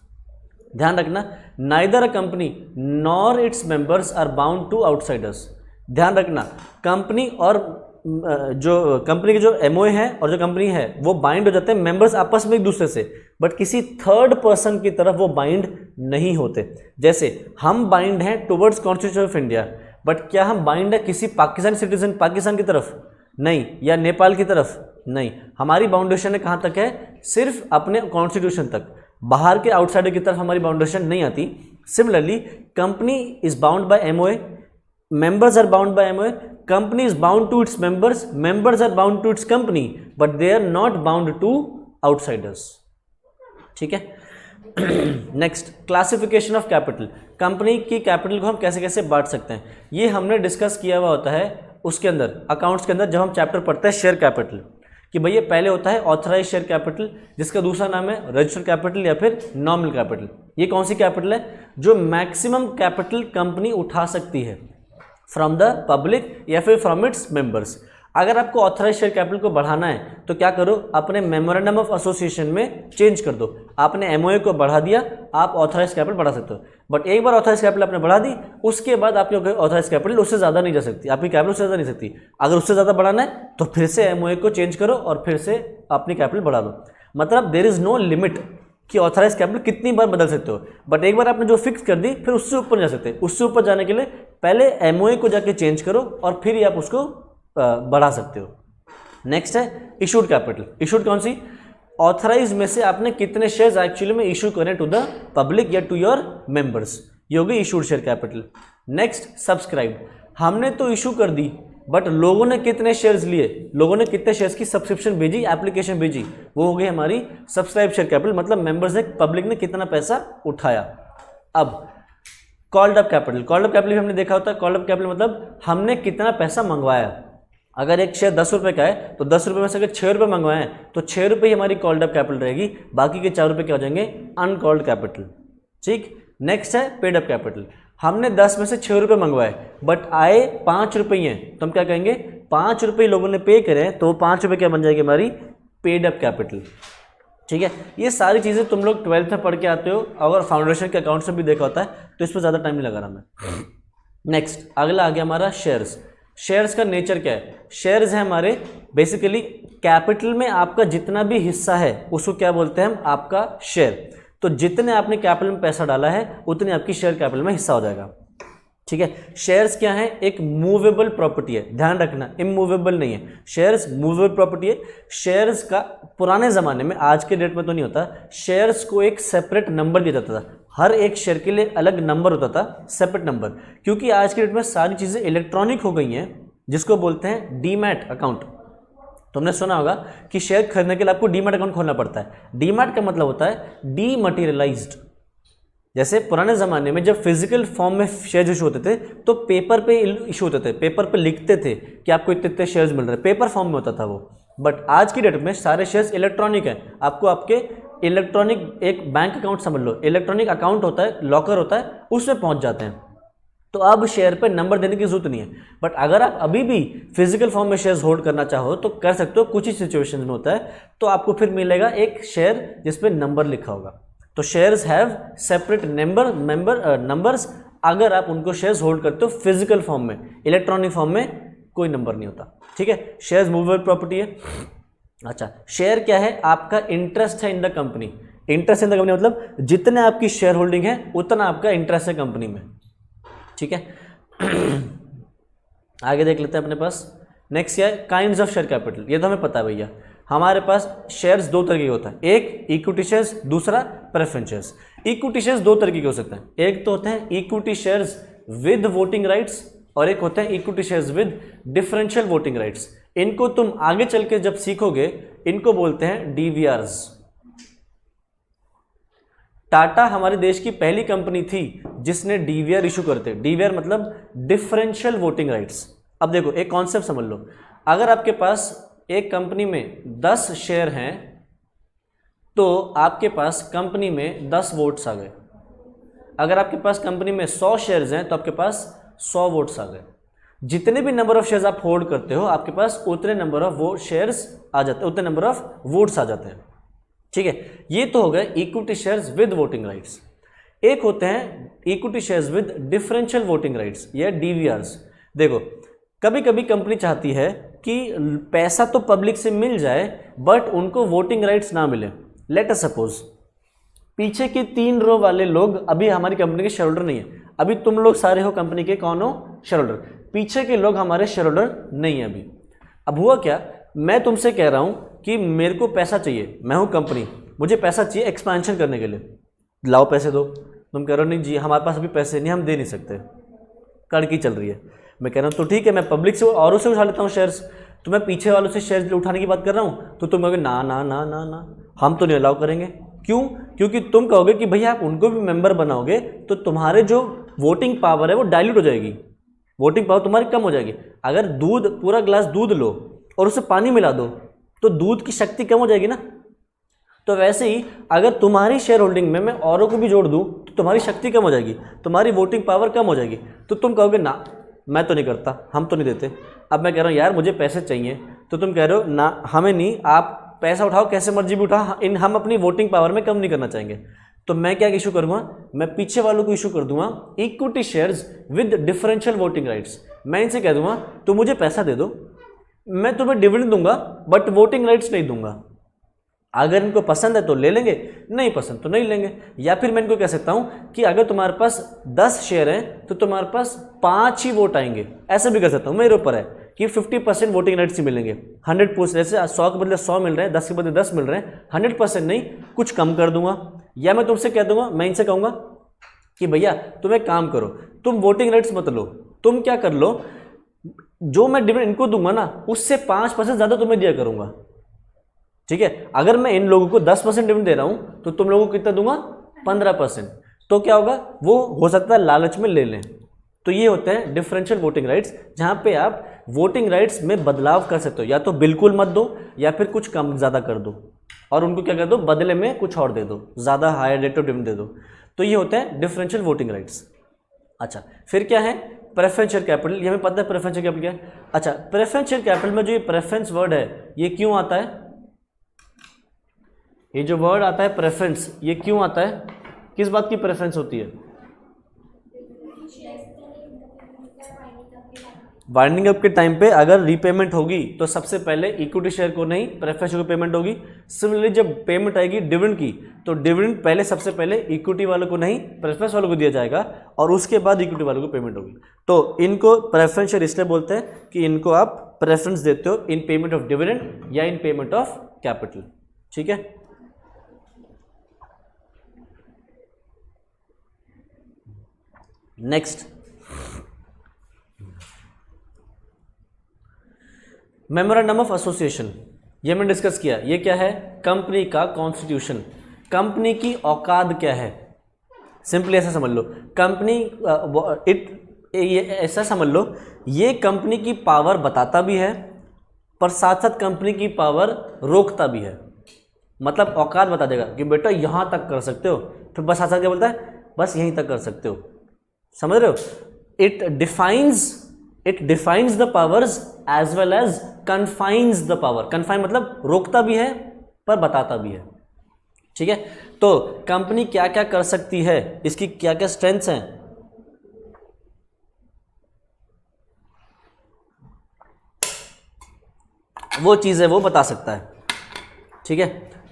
ध्यान रखना, neither a company nor its members are bound to outsiders. ध्यान रखना, कंपनी और जो कंपनी के जो एमओए है और जो कंपनी है वो बाइंड हो जाते हैं मेंबर्स आपस में एक दूसरे से, बट किसी थर्ड पर्सन की तरफ वो बाइंड नहीं होते। जैसे हम बाइंड हैं towards constitution of India, but क्या हम बाइंड है किसी पाकिस्तानी सिटीजन पाकिस्तान की तरफ? नहीं, या नेपाल की तरफ? नहीं। हमारी बाउंडेशन है कहाँ तक है? सिर्फ अपने कॉन्स्टिट्यूशन तक, बाहर के आउटसाइडर की तरफ हमारी बाउंडेशन नहीं आती। Similarly company is bound bye MOA, members are bound by MOA, company is bound to its members, members are bound to its company, but they are not bound to outsiders। ठीक है, next classification of capital, company की कैपिटल को हम कैसे कैसे बांट सकते हैं, ये हमने डिस्कस किया हुआ होता है उसके अंदर अकाउंट्स के अंदर, जब हम चैप्टर पढ़ते हैं शेयर कैपिटल, कि भैया पहले होता है ऑथराइज शेयर कैपिटल, जिसका दूसरा नाम है रजिस्टर्ड कैपिटल या फिर नॉमिनल कैपिटल। ये कौन सी कैपिटल है? जो मैक्सिमम कैपिटल कंपनी उठा सकती है फ्रॉम द पब्लिक या फिर फ्रॉम इट्स मेंबर्स। अगर आपको ऑथराइज शेयर कैपिटल को बढ़ाना है तो क्या करो, अपने मेमोरेंडम ऑफ एसोसिएशन में चेंज कर दो। आपने एमओए को बढ़ा दिया, आप ऑथराइज कैपिटल बढ़ा सकते हो, बट एक बार ऑथराइज कैपिटल आपने बढ़ा दी, उसके बाद आपकी ऑथराइज कैपिटल उससे ज़्यादा नहीं जा सकती, आपकी कैपिटल उससे ज़्यादा नहीं सकती। अगर उससे ज़्यादा बढ़ाना है तो फिर से एमओए को चेंज करो और फिर से अपनी कैपिटल बढ़ा दो। मतलब देयर इज़ नो लिमिट कि ऑथराइज कैपिटल कितनी बार बदल सकते हो, बट एक बार आपने जो फिक्स कर दी फिर उससे ऊपर जा सकते हैं। उससे ऊपर जाने के लिए पहले एमओए को जाके चेंज करो और फिर ही आप उसको बढ़ा सकते हो। नेक्स्ट है इशूड कैपिटल। इशूड कौन सी? ऑथराइज में से आपने कितने शेयर्स एक्चुअली में इशू करें टू द पब्लिक या टू योर मेंबर्स, ये होगी issued share capital. Next subscribe, हमने तो इशू कर दी बट लोगों ने कितने शेयर्स लिए, लोगों ने कितने शेयर्स की सब्सक्रिप्शन भेजी, एप्लीकेशन भेजी, वो हो गई हमारी सब्सक्राइब शेयर कैपिटल, मतलब मेंबर्स ने पब्लिक ने कितना पैसा उठाया। अब called up capital, called up capital हमने देखा होता है। कॉल्ड अप कैपिटल मतलब हमने कितना पैसा मंगवाया। अगर एक शेयर 10 रुपये का है तो 10 रुपये में से अगर 6 रुपये मंगवाए हैं तो 6 रुपये ही हमारी कॉल्ड अप कैपिटल रहेगी, बाकी के 4 रुपये क्या हो जाएंगे? Uncalled capital. ठीक, नेक्स्ट है पेड अप कैपिटल। हमने 10 में से 6 रुपये मंगवाए बट आए 5 रुपये हैं, तो हम क्या कहेंगे? 5 रुपये लोगों ने पे करे तो 5 रुपये क्या बन जाएगी? हमारी पेड अप कैपिटल। ठीक है, ये सारी चीज़ें तुम लोग 12th में पढ़ के आते हो, अगर फाउंडेशन के अकाउंट से भी देखा होता है तो इस पर ज़्यादा टाइम नहीं लगा रहा मैं। नेक्स्ट अगला आ गया हमारा शेयर्स। शेयर्स का नेचर क्या है? शेयर्स है हमारे बेसिकली कैपिटल में आपका जितना भी हिस्सा है उसको क्या बोलते हैं हम? आपका शेयर। तो जितने आपने कैपिटल में पैसा डाला है उतनी आपकी शेयर कैपिटल में हिस्सा हो जाएगा। ठीक है, शेयर्स क्या है? एक मूवेबल प्रॉपर्टी है, ध्यान रखना, इमूवेबल नहीं है। शेयर्स मूवेबल प्रॉपर्टी है। शेयर्स का पुराने ज़माने में, आज के डेट में तो नहीं होता, शेयर्स को एक सेपरेट नंबर दिया जाता था, हर एक शेयर के लिए अलग नंबर होता था, सेपरेट नंबर। क्योंकि आज के डेट में सारी चीज़ें इलेक्ट्रॉनिक हो गई हैं, जिसको बोलते हैं डीमैट अकाउंट। तुमने सुना होगा कि शेयर खरीदने के लिए आपको डीमैट अकाउंट खोलना पड़ता है। डीमैट का मतलब होता है डीमटेरियलाइज्ड। जैसे पुराने ज़माने में जब फिजिकल फॉर्म में शेयर इशू होते थे तो पेपर पे इशू होते थे, पेपर पे लिखते थे कि आपको इतने इतने शेयर्स मिल रहे हैं, पेपर फॉर्म में होता था वो। बट आज की डेट में सारे शेयर्स इलेक्ट्रॉनिक हैं। आपको आपके इलेक्ट्रॉनिक एक बैंक अकाउंट समझ लो, इलेक्ट्रॉनिक अकाउंट होता है, लॉकर होता है, उसमें पहुंच जाते हैं। तो अब शेयर पे नंबर देने की जरूरत नहीं है। बट अगर आप अभी भी फिजिकल फॉर्म में शेयर्स होल्ड करना चाहो तो कर सकते हो, कुछ ही सिचुएशन में होता है। तो आपको फिर मिलेगा एक शेयर जिसपे नंबर लिखा होगा। तो शेयर्स हैव सेपरेट नंबर्स अगर आप उनको शेयर्स होल्ड करते हो फिजिकल फॉर्म में। इलेक्ट्रॉनिक फॉर्म में कोई नंबर नहीं होता। ठीक है, शेयर्स मूवेबल प्रॉपर्टी है। अच्छा, शेयर क्या है? आपका इंटरेस्ट है in the company. Interest in the company मतलब जितने आपकी शेयर होल्डिंग है उतना आपका इंटरेस्ट है कंपनी में। ठीक है, आगे देख लेते हैं अपने पास। नेक्स्ट क्या है? Kinds of share capital. ये तो हमें पता है भैया। हमारे पास शेयर्स दो तरीके के होता है, एक इक्विटी शेयर्स, दूसरा प्रेफरेंस शेयर्स। इक्विटी शेयर्स दो तरीके के हो सकते हैं, एक तो होते हैं equity shares with voting rights और एक होते हैं equity shares with differential voting rights. इनको तुम आगे चल के जब सीखोगे इनको बोलते हैं डीवीआरस। टाटा हमारे देश की पहली कंपनी थी जिसने डीवीआर इशू करते। डीवीआर मतलब डिफरेंशियल वोटिंग राइट्स। अब देखो एक कॉन्सेप्ट समझ लो, अगर आपके पास एक कंपनी में 10 शेयर हैं तो आपके पास कंपनी में 10 वोट्स आ गए। अगर आपके पास कंपनी में 100 शेयर्स हैं तो आपके पास 100 वोट्स आ गए। जितने भी नंबर ऑफ शेयर्स आप होल्ड करते हो आपके पास उतने नंबर ऑफ वो शेयर्स आ जाते हैं, उतने नंबर ऑफ वोट्स आ जाते हैं। ठीक है, ये तो हो गए equity shares with voting rights. एक होते हैं equity shares with differential voting rights या डीवीआरस। देखो कभी कभी कंपनी चाहती है कि पैसा तो पब्लिक से मिल जाए बट उनको वोटिंग राइट्स ना मिले। लेट अस सपोज पीछे के 3 रो वाले लोग अभी हमारी कंपनी के शेयर होल्डर नहीं है। अभी तुम लोग सारे हो कंपनी के, कौन हो? Share holder. पीछे के लोग हमारे शेयर होल्डर नहीं है अभी। अब हुआ क्या, मैं तुमसे कह रहा हूं कि मेरे को पैसा चाहिए, मैं हूं कंपनी, मुझे पैसा चाहिए एक्सपेंशन करने के लिए, लाओ पैसे दो। तुम कह रहे हो नहीं जी हमारे पास अभी पैसे नहीं, हम दे नहीं सकते, कड़की चल रही है। मैं कह रहा हूँ तो ठीक है मैं पब्लिक से औरों से उठा लेता हूँ शेयर्स, तो मैं पीछे वालों से शेयर्स उठाने की बात कर रहा हूँ, तो तुम कहोगे ना ना ना ना ना हम तो नहीं अलाउ करेंगे। क्यों? क्योंकि तुम कहोगे कि भैया आप उनको भी मेंबर बनाओगे तो तुम्हारे जो वोटिंग पावर है वो डाइल्यूट हो जाएगी, वोटिंग पावर तुम्हारी कम हो जाएगी। अगर दूध, पूरा गिलास दूध लो और उसे पानी मिला दो तो दूध की शक्ति कम हो जाएगी ना। तो वैसे ही अगर तुम्हारी शेयर होल्डिंग में मैं औरों को भी जोड़ दूं तो तुम्हारी शक्ति कम हो जाएगी, तुम्हारी वोटिंग पावर कम हो जाएगी। तो तुम कहोगे ना मैं तो नहीं करता, हम तो नहीं देते। अब मैं कह रहा हूँ यार मुझे पैसे चाहिए, तो तुम कह रहे हो ना हमें नहीं, आप पैसा उठाओ कैसे मर्जी भी उठाओ, हम अपनी वोटिंग पावर में कम नहीं करना चाहेंगे। तो मैं क्या इशू करूँगा, मैं पीछे वालों को इशू कर दूंगा equity shares with differential voting rights. मैं इनसे कह दूंगा तो मुझे पैसा दे दो, मैं तुम्हें डिविडेंड दूंगा बट वोटिंग राइट्स नहीं दूंगा। अगर इनको पसंद है तो ले लेंगे, नहीं पसंद तो नहीं लेंगे। या फिर मैं इनको कह सकता हूं कि अगर तुम्हारे पास 10 शेयर हैं तो तुम्हारे पास 5 ही वोट आएंगे। ऐसा भी कर सकता हूं, मेरे ऊपर है कि 50% वोटिंग राइट्स ही मिलेंगे। 100% जैसे 100 के बदले 100 मिल रहे हैं, 10 के बदले 10 मिल रहे हैं, 100% नहीं, कुछ कम कर दूंगा। या मैं तुमसे कह दूंगा, मैं इनसे कहूंगा कि भैया तुम एक काम करो, तुम वोटिंग राइट्स मत लो, तुम क्या कर लो, जो मैं डिविडेंड इनको दूंगा ना उससे 5% ज़्यादा तुम्हें दिया करूंगा। ठीक है, अगर मैं इन लोगों को 10% डिविडेंड दे रहा हूं तो तुम लोगों को कितना दूंगा, 15%। तो क्या होगा, वो हो सकता है लालच में ले लें। तो ये होते हैं डिफरेंशियल वोटिंग राइट्स, जहां पे आप वोटिंग राइट्स में बदलाव कर सकते हो, या तो बिल्कुल मत दो या फिर कुछ कम ज़्यादा कर दो और उनको क्या कर दो, बदले में कुछ और दे दो, ज़्यादा हायर रेट ऑफ डिविडेंड दे दो। तो ये होते हैं डिफरेंशियल वोटिंग राइट्स। अच्छा, फिर क्या है प्रेफरेंशियल कैपिटल। ये हमें पता है प्रेफरेंशियल कैपिटल क्या है। अच्छा, प्रेफरेंशियल कैपिटल में जो ये प्रेफरेंस वर्ड है ये क्यों आता है, ये जो वर्ड आता है प्रेफरेंस, ये क्यों आता है, किस बात की प्रेफरेंस होती है? वाइंडिंग अप के टाइम पे अगर रीपेमेंट होगी तो सबसे पहले इक्विटी शेयर को नहीं, प्रेफरेंस शेयर को पेमेंट होगी। सिमिलरली जब पेमेंट आएगी डिविडेंड की तो डिविडेंड पहले सबसे पहले इक्विटी वालों को नहीं, प्रेफरेंस वालों को दिया जाएगा और उसके बाद इक्विटी वालों को पेमेंट होगी। तो इनको प्रेफरेंस शेयर इसलिए बोलते हैं कि इनको आप प्रेफरेंस देते हो इन पेमेंट ऑफ डिविडेंड या इन पेमेंट ऑफ कैपिटल। ठीक है, नेक्स्ट मेमोरेंडम ऑफ एसोसिएशन, ये मैंने डिस्कस किया। ये क्या है, कंपनी का कॉन्स्टिट्यूशन, कंपनी की औकात क्या है। सिंपली ऐसा समझ लो, कंपनी ये ऐसा समझ लो, ये कंपनी की पावर बताता भी है पर साथ साथ कंपनी की पावर रोकता भी है। मतलब औकात बता देगा कि बेटा यहाँ तक कर सकते हो, फिर बस साथ साथ क्या बोलता है, बस यहीं तक कर सकते हो। समझ रहे हो, it defines the powers as well as confines the power. Confine मतलब रोकता भी है पर बताता भी है। ठीक है, तो कंपनी क्या क्या कर सकती है, इसकी क्या क्या स्ट्रेंथ्स हैं, वो चीज़ है वो बता सकता है। ठीक है,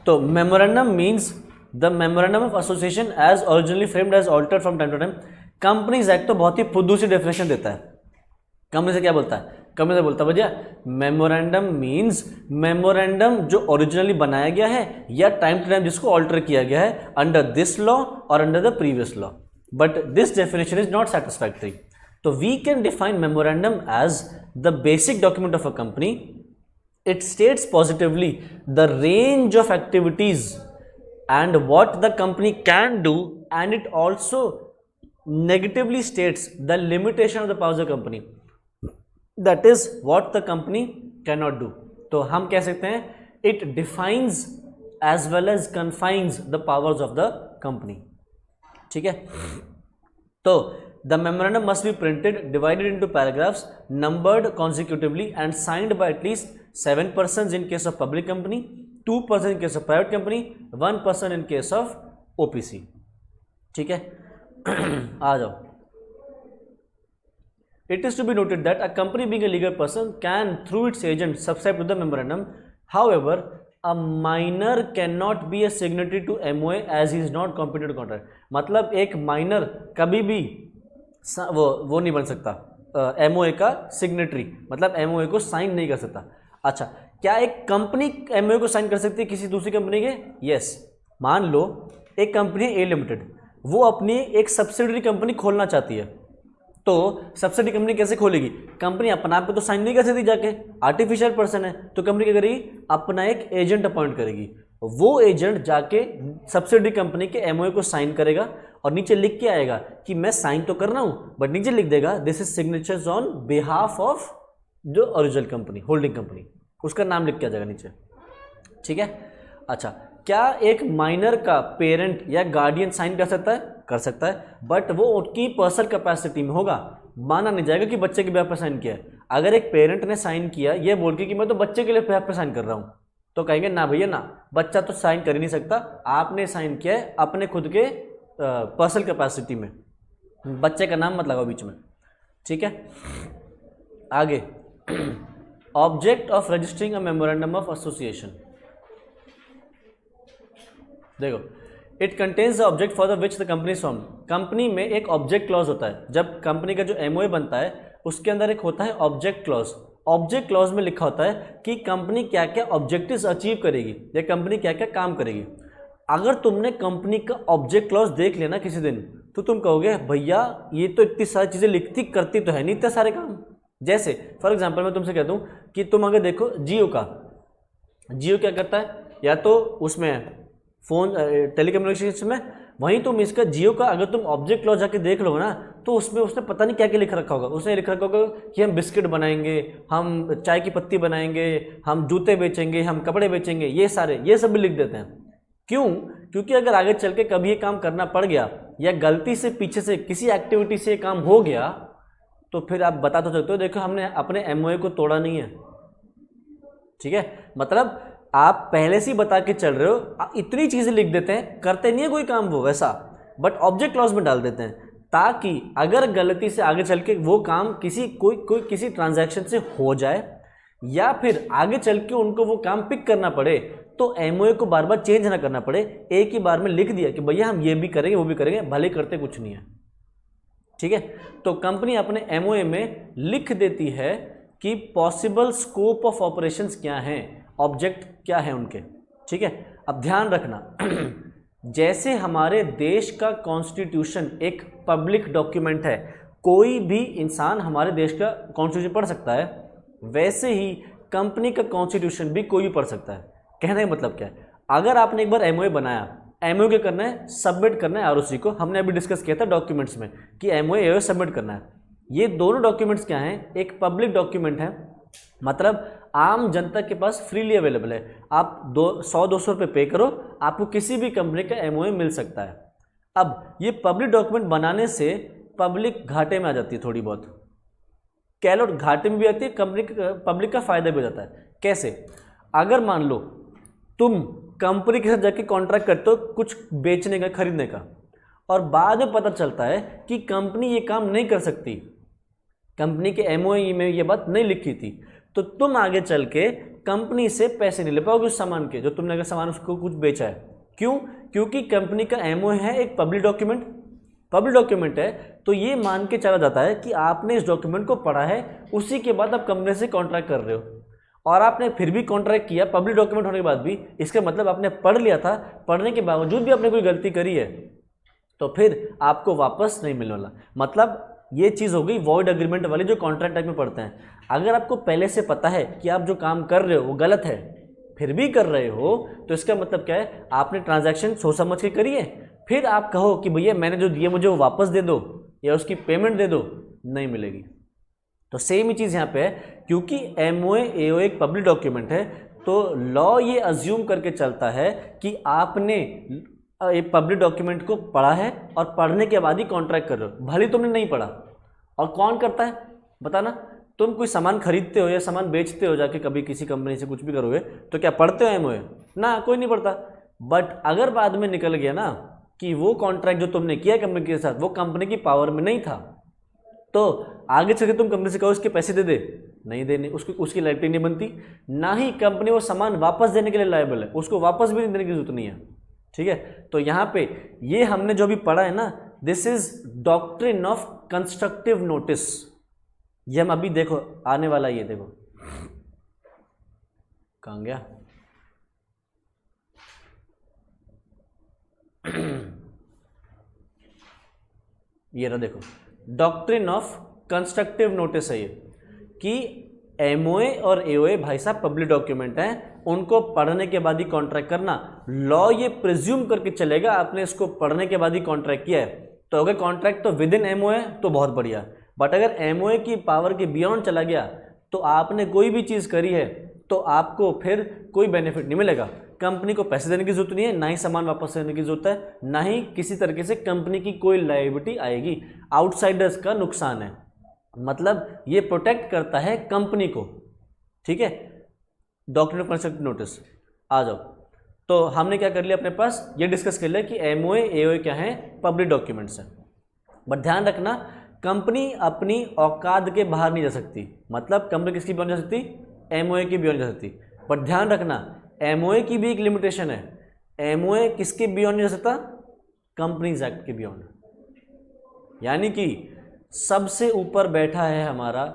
तो memorandum means the memorandum of association as originally framed as altered from time to time. Companies act तो बहुत ही फुद्दू सी डेफिनेशन देता है। कंपनी से क्या बोलता है कभी से बोलता भैया मेमोरेंडम मीन्स मेमोरेंडम जो ओरिजिनली बनाया गया है या टाइम टू टाइम जिसको ऑल्टर किया गया है अंडर दिस लॉ और under the previous law, but this definition is not satisfactory. तो we can define memorandum as the basic document of a company. It states positively the range of activities and what the company can do, and it also negatively states the limitation of the powers of the company. That is what the company cannot do. तो हम कह सकते हैं it defines as well as confines the powers of the company. ठीक है. तो the memorandum must be printed, divided into paragraphs, numbered consecutively and signed by at least 7 persons in case of public company, 2 persons in case of private company, 1 person in case of OPC. ठीक है. आ जाओ. It is to be noted that a company being a legal person can through its agent subscribe to the memorandum. However, a minor cannot be a signatory to MOA as he is not competent to contract. मतलब एक माइनर कभी भी वो नहीं बन सकता MOA का सिग्नेटरी, मतलब MOA को साइन नहीं कर सकता. अच्छा, क्या एक कंपनी MOA को साइन कर सकती है किसी दूसरी कंपनी के? यस. मान लो एक कंपनी ए लिमिटेड, वो अपनी एक सब्सिडरी कंपनी खोलना चाहती है, तो सब्सिडी कंपनी कैसे खोलेगी? कंपनी अपना आप पे तो साइन नहीं कर सकती जाके, आर्टिफिशियल पर्सन है, तो कंपनी क्या करेगी? अपना एक एजेंट अपॉइंट करेगी. वो एजेंट जाके सब्सिडी कंपनी के MOA को साइन करेगा और नीचे लिख के आएगा कि मैं साइन तो कर रहा हूँ, बट नीचे लिख देगा this is signatures on behalf of जो ओरिजिनल कंपनी, होल्डिंग कंपनी, उसका नाम लिख के आ जाएगा नीचे. ठीक है. अच्छा, क्या एक माइनर का पेरेंट या गार्डियन साइन कर सकता है? कर सकता है, बट वो उनकी पर्सनल कैपेसिटी में होगा. माना नहीं जाएगा कि बच्चे के बिहाफ पर साइन किया है. अगर एक पेरेंट ने साइन किया ये बोल के कि मैं तो बच्चे के लिए बिहाफ पर साइन कर रहा हूँ, तो कहेंगे ना भैया ना, बच्चा तो साइन कर ही नहीं सकता, आपने साइन किया है अपने खुद के पर्सनल कैपेसिटी में, बच्चे का नाम मत लगाओ बीच में. ठीक है. आगे, object of registering a memorandum of association. देखो, it contains the object for the which the company is formed. Company में एक ऑब्जेक्ट क्लॉज होता है. जब कंपनी का जो MOA बनता है उसके अंदर एक होता है ऑब्जेक्ट क्लॉज. ऑब्जेक्ट क्लॉज में लिखा होता है कि कंपनी क्या क्या ऑब्जेक्टिव्स अचीव करेगी या कंपनी क्या क्या काम करेगी. अगर तुमने कंपनी का ऑब्जेक्ट क्लॉज देख लेना किसी दिन, तो तुम कहोगे भैया ये तो इतनी सारी चीज़ें लिखती करती तो है नहीं इतने सारे काम. जैसे फॉर एग्जांपल मैं तुमसे कहता हूँ कि तुम अगर देखो जियो का, जियो क्या करता है, या तो उसमें फ़ोन टेलीकम्युनिकेशन में, वहीं तुम इसका जियो का अगर तुम ऑब्जेक्ट क्लॉज जाके देख लोगे ना, तो उसमें उसने पता नहीं क्या क्या लिख रखा होगा. उसने लिख रखा होगा कि हम बिस्किट बनाएंगे, हम चाय की पत्ती बनाएंगे, हम जूते बेचेंगे, हम कपड़े बेचेंगे, ये सारे ये सब भी लिख देते हैं. क्यों? क्योंकि अगर आगे चल के कभी ये काम करना पड़ गया या गलती से पीछे से किसी एक्टिविटी से ये काम हो गया, तो फिर आप बता तो सकते हो देखो हमने अपने MOA को तोड़ा नहीं है. ठीक है. मतलब आप पहले से ही बता के चल रहे हो, इतनी चीज़ें लिख देते हैं, करते नहीं है कोई काम वो वैसा, बट ऑब्जेक्ट क्लॉज में डाल देते हैं ताकि अगर गलती से आगे चल के वो काम किसी कोई किसी ट्रांजैक्शन से हो जाए या फिर आगे चल के उनको वो काम पिक करना पड़े, तो MOA को बार बार चेंज ना करना पड़े. एक ही बार में लिख दिया कि भैया हम ये भी करेंगे वो भी करेंगे, भले करते कुछ नहीं है. ठीक है. तो कंपनी अपने MOA में लिख देती है कि पॉसिबल स्कोप ऑफ ऑपरेशंस क्या हैं, ऑब्जेक्ट क्या है उनके. ठीक है. अब ध्यान रखना जैसे हमारे देश का कॉन्स्टिट्यूशन एक पब्लिक डॉक्यूमेंट है, कोई भी इंसान हमारे देश का कॉन्स्टिट्यूशन पढ़ सकता है, वैसे ही कंपनी का कॉन्स्टिट्यूशन भी कोई भी पढ़ सकता है. कहने का मतलब क्या है, अगर आपने एक बार MOA बनाया, MOA क्या करना है? सबमिट करना है ROC को. हमने अभी डिस्कस किया था डॉक्यूमेंट्स में कि MOA सबमिट करना है. ये दोनों डॉक्यूमेंट्स क्या हैं? एक पब्लिक डॉक्यूमेंट है, मतलब आम जनता के पास फ्रीली अवेलेबल है. आप 100-200 रुपये पे करो, आपको किसी भी कंपनी का MOA मिल सकता है. अब ये पब्लिक डॉक्यूमेंट बनाने से पब्लिक घाटे में आ जाती है थोड़ी बहुत, कह लो घाटे में भी आती है, कंपनी पब्लिक का फायदा भी हो जाता है. कैसे? अगर मान लो तुम कंपनी के साथ जाके कॉन्ट्रैक्ट करते हो कुछ बेचने का, खरीदने का, और बाद में पता चलता है कि कंपनी ये काम नहीं कर सकती, कंपनी के MOA में ये बात नहीं लिखी थी, तो तुम आगे चल के कंपनी से पैसे नहीं ले पाओगे उस सामान के, जो तुमने अगर सामान उसको कुछ बेचा है. क्यों? क्योंकि कंपनी का MOA है एक पब्लिक डॉक्यूमेंट, पब्लिक डॉक्यूमेंट है तो ये मान के चला जाता है कि आपने इस डॉक्यूमेंट को पढ़ा है, उसी के बाद आप कंपनी से कॉन्ट्रैक्ट कर रहे हो, और आपने फिर भी कॉन्ट्रैक्ट किया पब्लिक डॉक्यूमेंट होने के बाद भी, इसका मतलब आपने पढ़ लिया था, पढ़ने के बावजूद भी आपने कोई गलती करी है तो फिर आपको वापस नहीं मिलने वाला। मतलब ये चीज़ हो गई वॉइड एग्रीमेंट वाली जो कॉन्ट्रैक्ट एक्ट में पढ़ते हैं। अगर आपको पहले से पता है कि आप जो काम कर रहे हो वो गलत है, फिर भी कर रहे हो, तो इसका मतलब क्या है, आपने ट्रांजैक्शन सोच समझ के करी है। फिर आप कहो कि भैया मैंने जो दिए मुझे वो वापस दे दो या उसकी पेमेंट दे दो, नहीं मिलेगी। तो सेम ही चीज़ यहाँ पे है, क्योंकि एमओए एओए एक पब्लिक डॉक्यूमेंट है तो लॉ ये अज्यूम करके चलता है कि आपने एक पब्लिक डॉक्यूमेंट को पढ़ा है और पढ़ने के बाद ही कॉन्ट्रैक्ट कर रहे हो, भले तुमने नहीं पढ़ा। और कौन करता है बताना, तुम कोई सामान खरीदते हो या सामान बेचते हो जाके कभी किसी कंपनी से कुछ भी करोगे तो क्या पढ़ते हो एमओए? ना, कोई नहीं पढ़ता। बट अगर बाद में निकल गया ना कि वो कॉन्ट्रैक्ट जो तुमने किया कंपनी के साथ वो कंपनी की पावर में नहीं था, तो आगे चल के तुम कंपनी से कहो इसके पैसे दे दे, नहीं देने, उसकी लायबिलिटी नहीं बनती, ना ही कंपनी वो सामान वापस देने के लिए लायबल है, उसको वापस भी नहीं देने की जरूरत नहीं है। ठीक है, तो यहाँ पे ये हमने जो भी पढ़ा है ना, this is doctrine of constructive notice. ये हम अभी देखो आने वाला, ये देखो कहाँ गया, ये रहा, देखो डॉक्ट्रिन ऑफ कंस्ट्रक्टिव नोटिस है ये, कि एमओए और एओए भाई साहब पब्लिक डॉक्यूमेंट हैं, उनको पढ़ने के बाद ही कॉन्ट्रैक्ट करना। लॉ ये प्रिज्यूम करके चलेगा आपने इसको पढ़ने के बाद ही कॉन्ट्रैक्ट किया है, तो अगर कॉन्ट्रैक्ट तो विद इन एमओए तो बहुत बढ़िया, बट अगर एमओए की पावर के बियॉन्ड चला गया तो आपने कोई भी चीज़ करी है तो आपको फिर कोई बेनिफिट नहीं मिलेगा। कंपनी को पैसे देने की जरूरत नहीं है, ना ही सामान वापस देने की जरूरत है, ना ही किसी तरीके से कंपनी की कोई लायबिलिटी आएगी। आउटसाइडर्स का नुकसान है, मतलब ये प्रोटेक्ट करता है कंपनी को। ठीक है, डॉक्ट्रिन ऑफ कंस्ट्रक्टिव नोटिस आ जाओ। तो हमने क्या कर लिया, अपने पास ये डिस्कस कर लिया कि एमओए एओए क्या है, पब्लिक डॉक्यूमेंट्स हैं। बट ध्यान रखना, कंपनी अपनी औकात के बाहर नहीं जा सकती। मतलब कंपनी किसकी बियॉन्ड जा सकती, एमओए की बियॉन्ड जा सकती। बट ध्यान रखना, एमओए की भी एक लिमिटेशन है। एमओए किसके बियॉन्ड नहीं जा सकता, कंपनीज एक्ट के बियॉन्ड। यानी कि सबसे ऊपर बैठा है हमारा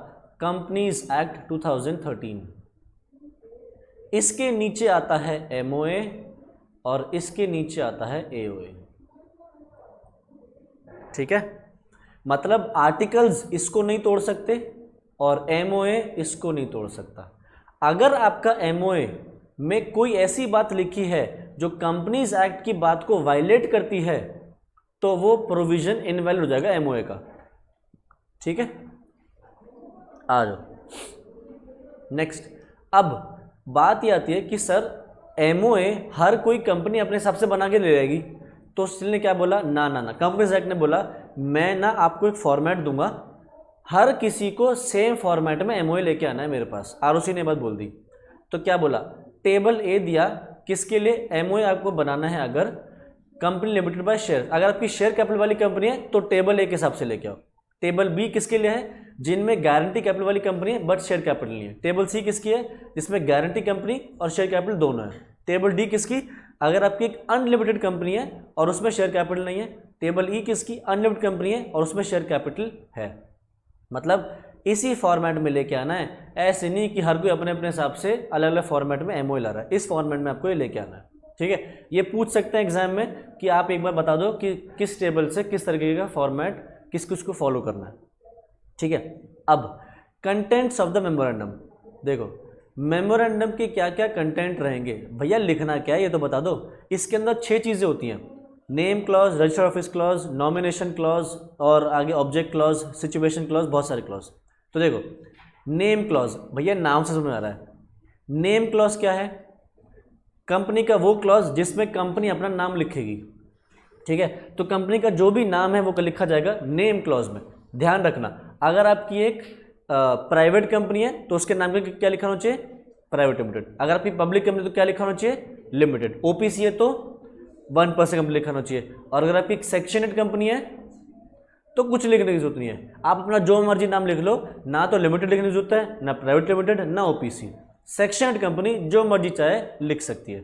कंपनीज एक्ट 2013, इसके नीचे आता है एमओए और इसके नीचे आता है एओए। ठीक है, मतलब आर्टिकल्स इसको नहीं तोड़ सकते और एमओए इसको नहीं तोड़ सकता। अगर आपका एमओए में कोई ऐसी बात लिखी है जो कंपनीज एक्ट की बात को वायलेट करती है तो वो प्रोविजन इनवैलिड हो जाएगा एमओए का। ठीक है, आ जाओ नेक्स्ट। अब बात ये आती है कि सर एमओए हर कोई कंपनी अपने हिसाब से बना के ले जाएगी, तो स्टिल ने क्या बोला, ना ना ना, कंपनीज एक्ट ने बोला मैं ना आपको एक फॉर्मेट दूंगा, हर किसी को सेम फॉर्मेट में एमओए लेके आना है मेरे पास। आरओसी ने बात बोल दी, तो क्या बोला, टेबल ए दिया किसके लिए, एमओए आपको बनाना है अगर कंपनी लिमिटेड बाय शेयर, अगर आपकी शेयर कैपिटल वाली कंपनी है तो टेबल ए के हिसाब से लेके आओ। टेबल बी किसके लिए है, जिनमें गारंटी कैपिटल वाली कंपनी है बट शेयर कैपिटल नहीं है। टेबल सी किसकी है, जिसमें गारंटी कंपनी और शेयर कैपिटल दोनों है। टेबल डी किसकी, अगर आपकी एक अनलिमिटेड कंपनी है और उसमें शेयर कैपिटल नहीं है। टेबल ई किसकी, अनलिमिटेड कंपनी है और उसमें शेयर कैपिटल है। मतलब इसी फॉर्मेट में लेके आना है, ऐसे नहीं कि हर कोई अपने अपने हिसाब से अलग अलग फॉर्मेट में एमओए ला रहा है। इस फॉर्मेट में आपको ये लेके आना है। ठीक है, ये पूछ सकते हैं एग्जाम में कि आप एक बार बता दो कि किस टेबल से किस तरीके का फॉर्मेट किस किस को फॉलो करना है। ठीक है, अब कंटेंट्स ऑफ द मेमोरेंडम देखो, मेमोरेंडम के क्या क्या कंटेंट रहेंगे। भैया लिखना क्या है ये तो बता दो। इसके अंदर 6 चीज़ें होती हैं, name clause, register office clause, nomination clause और आगे ऑब्जेक्ट क्लॉज, सिचुएशन क्लॉज, बहुत सारे क्लॉज। तो देखो नेम क्लॉज, भैया नाम से समझ में आ रहा है। नेम क्लॉज क्या है, कंपनी का वो क्लॉज जिसमें कंपनी अपना नाम लिखेगी। ठीक है, तो कंपनी का जो भी नाम है वो लिखा जाएगा नेम क्लॉज में। ध्यान रखना, अगर आपकी एक प्राइवेट कंपनी है तो उसके नाम का क्या लिखा होना चाहिए, प्राइवेट लिमिटेड। अगर आपकी पब्लिक कंपनी तो क्या लिखा होना चाहिए, लिमिटेड। ओपीसी है तो 1% कंपनी लिखा होना चाहिए। और अगर आपकी सेक्शनेड कंपनी है तो कुछ लिखने की जरूरत नहीं है, आप अपना जो मर्जी नाम लिख लो, ना तो लिमिटेड लिखने की जरूरत है, ना प्राइवेट लिमिटेड, ना ओपीसी। सेक्शनेड कंपनी जो मर्जी चाहे लिख सकती है।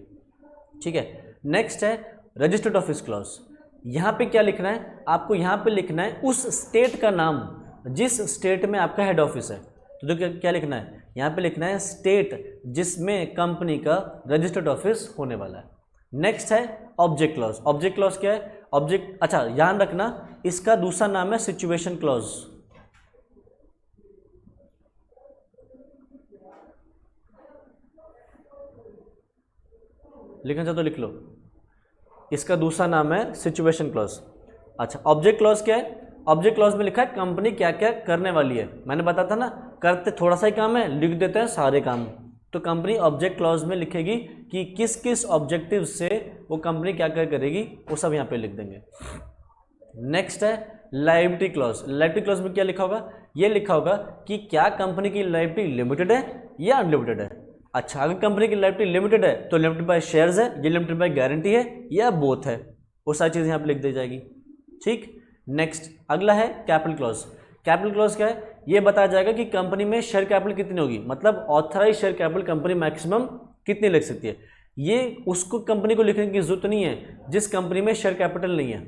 ठीक है, नेक्स्ट है रजिस्टर्ड ऑफिस क्लॉज। यहाँ पे क्या लिखना है आपको, यहाँ पे लिखना है उस स्टेट का नाम जिस स्टेट में आपका हेड ऑफिस है। तो देखो क्या लिखना है, यहाँ पे लिखना है स्टेट जिसमें कंपनी का रजिस्टर्ड ऑफिस होने वाला है। नेक्स्ट है ऑब्जेक्ट क्लॉज। ऑब्जेक्ट क्लॉज क्या है, ऑब्जेक्ट, अच्छा ध्यान रखना इसका दूसरा नाम है सिचुएशन क्लॉज। लिखना चाहो तो लिख लो, इसका दूसरा नाम है सिचुएशन क्लॉज। अच्छा ऑब्जेक्ट क्लॉज क्या है, ऑब्जेक्ट क्लॉज में लिखा है कंपनी क्या क्या करने वाली है। मैंने बताया था ना, करते थोड़ा सा ही काम है, लिख देते हैं सारे काम। तो कंपनी ऑब्जेक्ट क्लॉज में लिखेगी कि किस किस ऑब्जेक्टिव से वो कंपनी क्या क्या करेगी, वो सब यहाँ पे लिख देंगे। नेक्स्ट है लायबिलिटी क्लॉज। लायबिलिटी क्लॉज में क्या लिखा होगा, ये लिखा होगा कि क्या कंपनी की लायबिलिटी लिमिटेड है या अनलिमिटेड है। अच्छा अगर कंपनी की लायबिलिटी लिमिटेड है तो लिमिटेड बाय शेयर्स है, ये लिमिटेड बाय गारंटी है या बोथ है, वो सारी चीज़ यहाँ पे लिख दी जाएगी। ठीक, नेक्स्ट अगला है कैपिटल क्लॉज। कैपिटल क्लॉज क्या है, ये बताया जाएगा कि कंपनी में शेयर कैपिटल कितनी होगी, मतलब authorise share capital company maximum कितनी लिख सकती है। ये उसको कंपनी को लिखने की जरूरत नहीं है जिस कंपनी में शेयर कैपिटल नहीं है,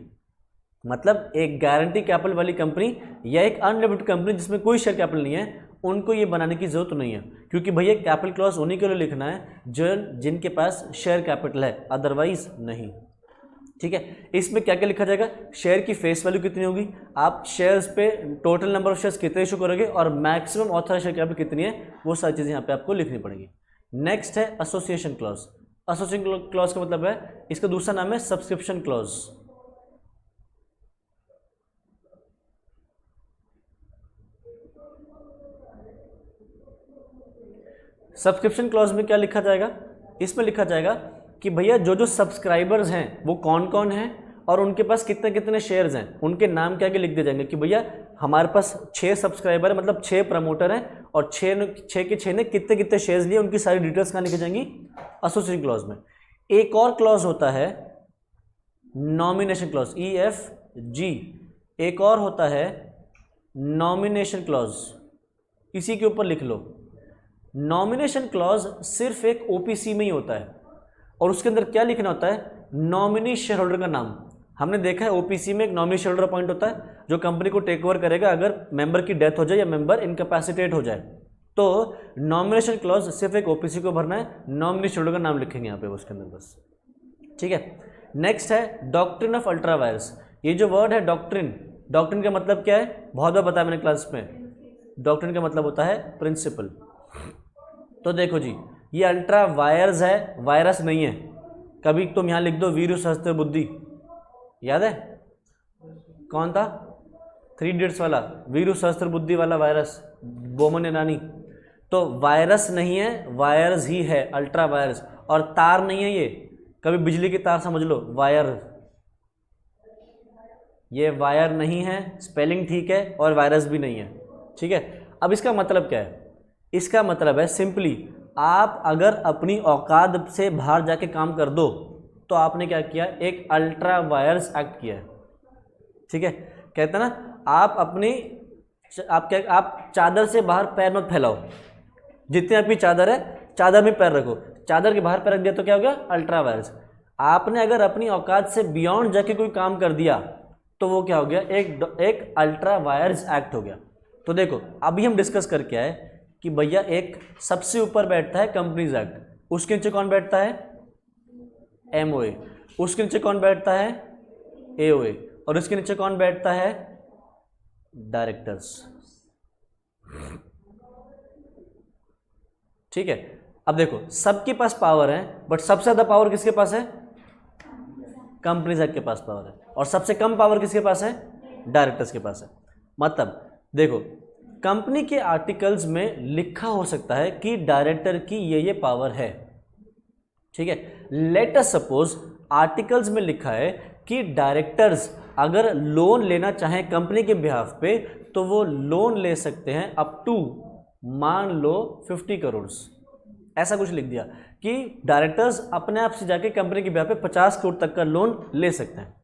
मतलब एक गारंटी कैपिटल वाली कंपनी या एक अनलिमिटेड कंपनी जिसमें कोई शेयर कैपिटल नहीं है, उनको ये बनाने की जरूरत नहीं है, क्योंकि भैया कैपिटल क्लॉज उन्हीं के लिए लिखना है जो जिनके पास शेयर कैपिटल है, अदरवाइज नहीं। ठीक है, इसमें क्या क्या लिखा जाएगा, शेयर की फेस वैल्यू कितनी होगी, आप शेयर्स पे टोटल नंबर ऑफ शेयर्स कितने इशू करोगे और मैक्सिमम ऑथराइज शेयर कैपिटल कितनी है, वो सारी चीज़ें यहाँ पे आपको लिखनी पड़ेगी। नेक्स्ट है एसोसिएशन क्लॉज। एसोसिएशन क्लॉज का मतलब है, इसका दूसरा नाम है सब्सक्रिप्शन क्लॉज। सब्सक्रिप्शन क्लॉज में क्या लिखा जाएगा, इसमें लिखा जाएगा कि भैया जो जो सब्सक्राइबर्स हैं वो कौन कौन हैं और उनके पास कितने कितने शेयर्स हैं, उनके नाम क्या क्या लिख दिए जाएंगे कि भैया हमारे पास 6 सब्सक्राइबर है, मतलब 6 प्रमोटर हैं और 6 के 6 ने कितने कितने शेयर्स लिए, उनकी सारी डिटेल्स कहाँ लिखी जाएंगी, एसोसिएशन क्लॉज में। एक और क्लॉज होता है नॉमिनेशन क्लॉज, EFG। एक और होता है नॉमिनेशन क्लॉज, इसी के ऊपर लिख लो। नॉमिनेशन क्लॉज सिर्फ एक OPC में ही होता है और उसके अंदर क्या लिखना होता है, नॉमिनी शेयर होल्डर का नाम। हमने देखा है OPC में एक नॉमिनी शेयर होल्डर अपॉइंट होता है जो कंपनी को टेक ओवर करेगा अगर मेंबर की डेथ हो जाए या मेंबर इनकैपेसिटेट हो जाए। तो नॉमिनेशन क्लॉज सिर्फ एक OPC को भरना है, नॉमिनी शेयर होल्डर का नाम लिखेंगे यहाँ पे उसके अंदर बस। ठीक है, नेक्स्ट है डॉक्ट्रिन ऑफ अल्ट्रा वायर्स। ये जो वर्ड है डॉक्ट्रिन, डॉक्ट्रिन का मतलब क्या है, बहुत बार बताया मैंने क्लास में, डॉक्ट्रिन का मतलब होता है प्रिंसिपल। तो देखो जी, ये अल्ट्रा वायर्स है, वायरस नहीं है। कभी तुम यहाँ लिख दो वीरू सहस्त्र बुद्धि, याद है कौन था, 3 इडियट्स वाला, वीरू सहस्त्र बुद्धि वाला वायरस, बोमन ईरानी। तो वायरस नहीं है, वायर्स ही है, अल्ट्रा वायर्स। और तार नहीं है ये, कभी बिजली की तार समझ लो, वायर, ये वायर नहीं है, स्पेलिंग ठीक है, और वायरस भी नहीं है। ठीक है, अब इसका मतलब क्या है, इसका मतलब है सिंपली आप अगर अपनी औकात से बाहर जाके काम कर दो तो आपने क्या किया, एक अल्ट्रा वायर्स एक्ट किया है। ठीक है, कहते हैं ना आप चादर से बाहर पैर मत फैलाओ, जितनी आपकी चादर है चादर में पैर रखो, चादर के बाहर पैर रख दिया तो क्या हो गया, अल्ट्रा वायर्स। आपने अगर अपनी औकात से बियॉन्ड जाके कोई काम कर दिया तो वो क्या हो गया, एक अल्ट्रा वायर्स एक्ट हो गया। तो देखो अभी हम डिस्कस करके आए कि भैया एक सबसे ऊपर बैठता है कंपनीज एक्ट, उसके नीचे कौन बैठता है, MOA, उसके नीचे कौन बैठता है, AOA, और उसके नीचे कौन बैठता है, डायरेक्टर्स। ठीक है, अब देखो सबके पास पावर है, बट सबसे ज्यादा पावर किसके पास है, कंपनीज एक्ट के पास पावर है, और सबसे कम पावर किसके पास है, डायरेक्टर्स के पास है। मतलब देखो कंपनी के आर्टिकल्स में लिखा हो सकता है कि डायरेक्टर की ये पावर है। ठीक है, लेट अस सपोज आर्टिकल्स में लिखा है कि डायरेक्टर्स अगर लोन लेना चाहें कंपनी के बिहाफ पे तो वो लोन ले सकते हैं अप टू, मान लो 50 करोड़, ऐसा कुछ लिख दिया कि डायरेक्टर्स अपने आप से जाके कंपनी के बिहाफ पे 50 करोड़ तक का लोन ले सकते हैं।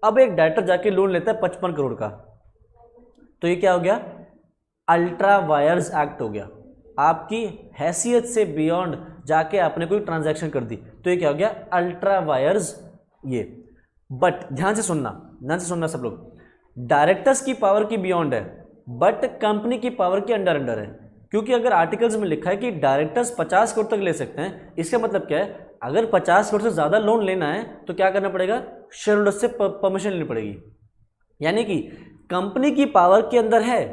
अब एक डायरेक्टर जाके लोन लेता है 55 करोड़ का, तो ये क्या हो गया, अल्ट्रा वायर्स एक्ट हो गया। आपकी हैसियत से बियॉन्ड जाके आपने कोई ट्रांजैक्शन कर दी तो ये क्या हो गया, अल्ट्रा वायर्स। ये बट ध्यान से सुनना सब लोग, डायरेक्टर्स की पावर की बियॉन्ड है बट कंपनी की पावर के अंडर है। क्योंकि अगर आर्टिकल्स में लिखा है कि डायरेक्टर्स 50 करोड़ तक ले सकते हैं, इसका मतलब क्या है, अगर 50 करोड़ से ज़्यादा लोन लेना है तो क्या करना पड़ेगा, शेयर होल्डर से परमिशन लेनी पड़ेगी। यानी कि कंपनी की पावर के अंदर है,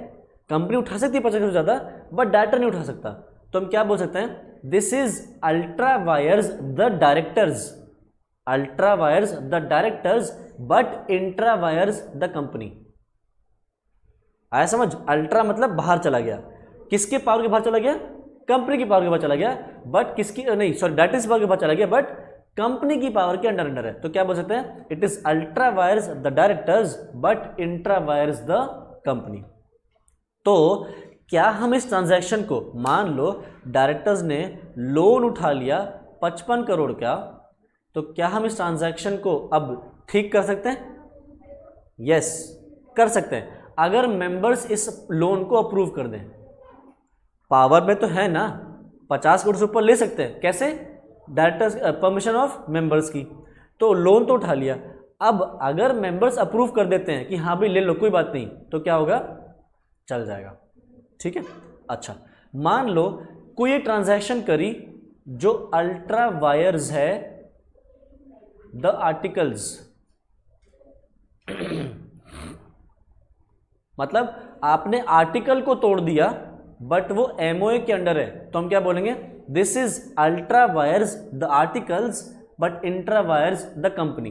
कंपनी उठा सकती है 50 करोड़ से ज़्यादा, बट डायरेक्टर नहीं उठा सकता। तो हम क्या बोल सकते हैं, this is ultra vires the directors, ultra vires the directors but intra vires the company. आया समझ, अल्ट्रा मतलब बाहर चला गया, किसके पावर के बाहर चला गया, कंपनी की पावर के बाहर चला गया, बट किसकी नहीं सॉरी डायरेक्टर्स की पावर के बाहर चला गया, बट कंपनी की पावर के अंडर है। तो क्या बोल सकते हैं, it is ultra vires the directors but intra vires the company. तो क्या हम इस ट्रांजैक्शन को, मान लो डायरेक्टर्स ने लोन उठा लिया 55 करोड़ का, तो क्या हम इस ट्रांजैक्शन को अब ठीक कर सकते हैं? यस, कर सकते हैं, अगर मेंबर्स इस लोन को अप्रूव कर दें। पावर में तो है ना, 50 करोड़ से ऊपर ले सकते हैं, कैसे, डायरेक्टर्स परमिशन ऑफ मेंबर्स की। तो लोन तो उठा लिया, अब अगर मेंबर्स अप्रूव कर देते हैं कि हाँ भाई ले लो कोई बात नहीं, तो क्या होगा, चल जाएगा। ठीक है, अच्छा मान लो कोई ट्रांजैक्शन करी जो अल्ट्रा वायर्स है द आर्टिकल्स मतलब आपने आर्टिकल को तोड़ दिया बट वो एमओए के अंडर है, तो हम क्या बोलेंगे, this is ultra vires the articles but intra vires the company.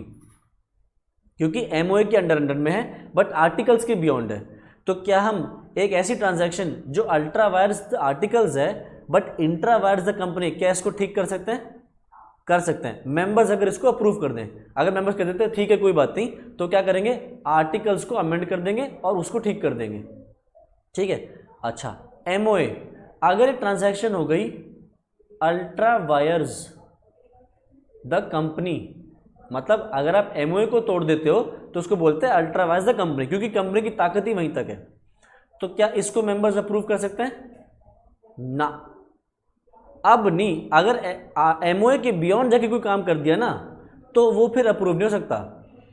क्योंकि एमओए के अंडर में है बट आर्टिकल्स के बियॉन्ड है। तो क्या हम एक ऐसी ट्रांजैक्शन जो अल्ट्रा वायर्स द आर्टिकल्स है but intra vires the company, क्या इसको ठीक कर सकते हैं? कर सकते हैं, मेंबर्स अगर इसको अप्रूव कर दें। अगर मेंबर्स कह देते हैं ठीक है कोई बात नहीं, तो क्या करेंगे, आर्टिकल्स को अमेंड कर देंगे और उसको ठीक कर देंगे। ठीक है, अच्छा एमओए, अगर एक ट्रांजैक्शन हो गई अल्ट्रा वायर्स द कंपनी, मतलब अगर आप एमओए को तोड़ देते हो तो उसको बोलते हैं अल्ट्रा वायर्स द कंपनी, क्योंकि कंपनी की ताकत ही वहीं तक है। तो क्या इसको मेंबर्स अप्रूव कर सकते हैं? ना, अब नहीं। अगर एमओए के बियॉन्ड जाके कोई काम कर दिया ना, तो वो फिर अप्रूव नहीं हो सकता।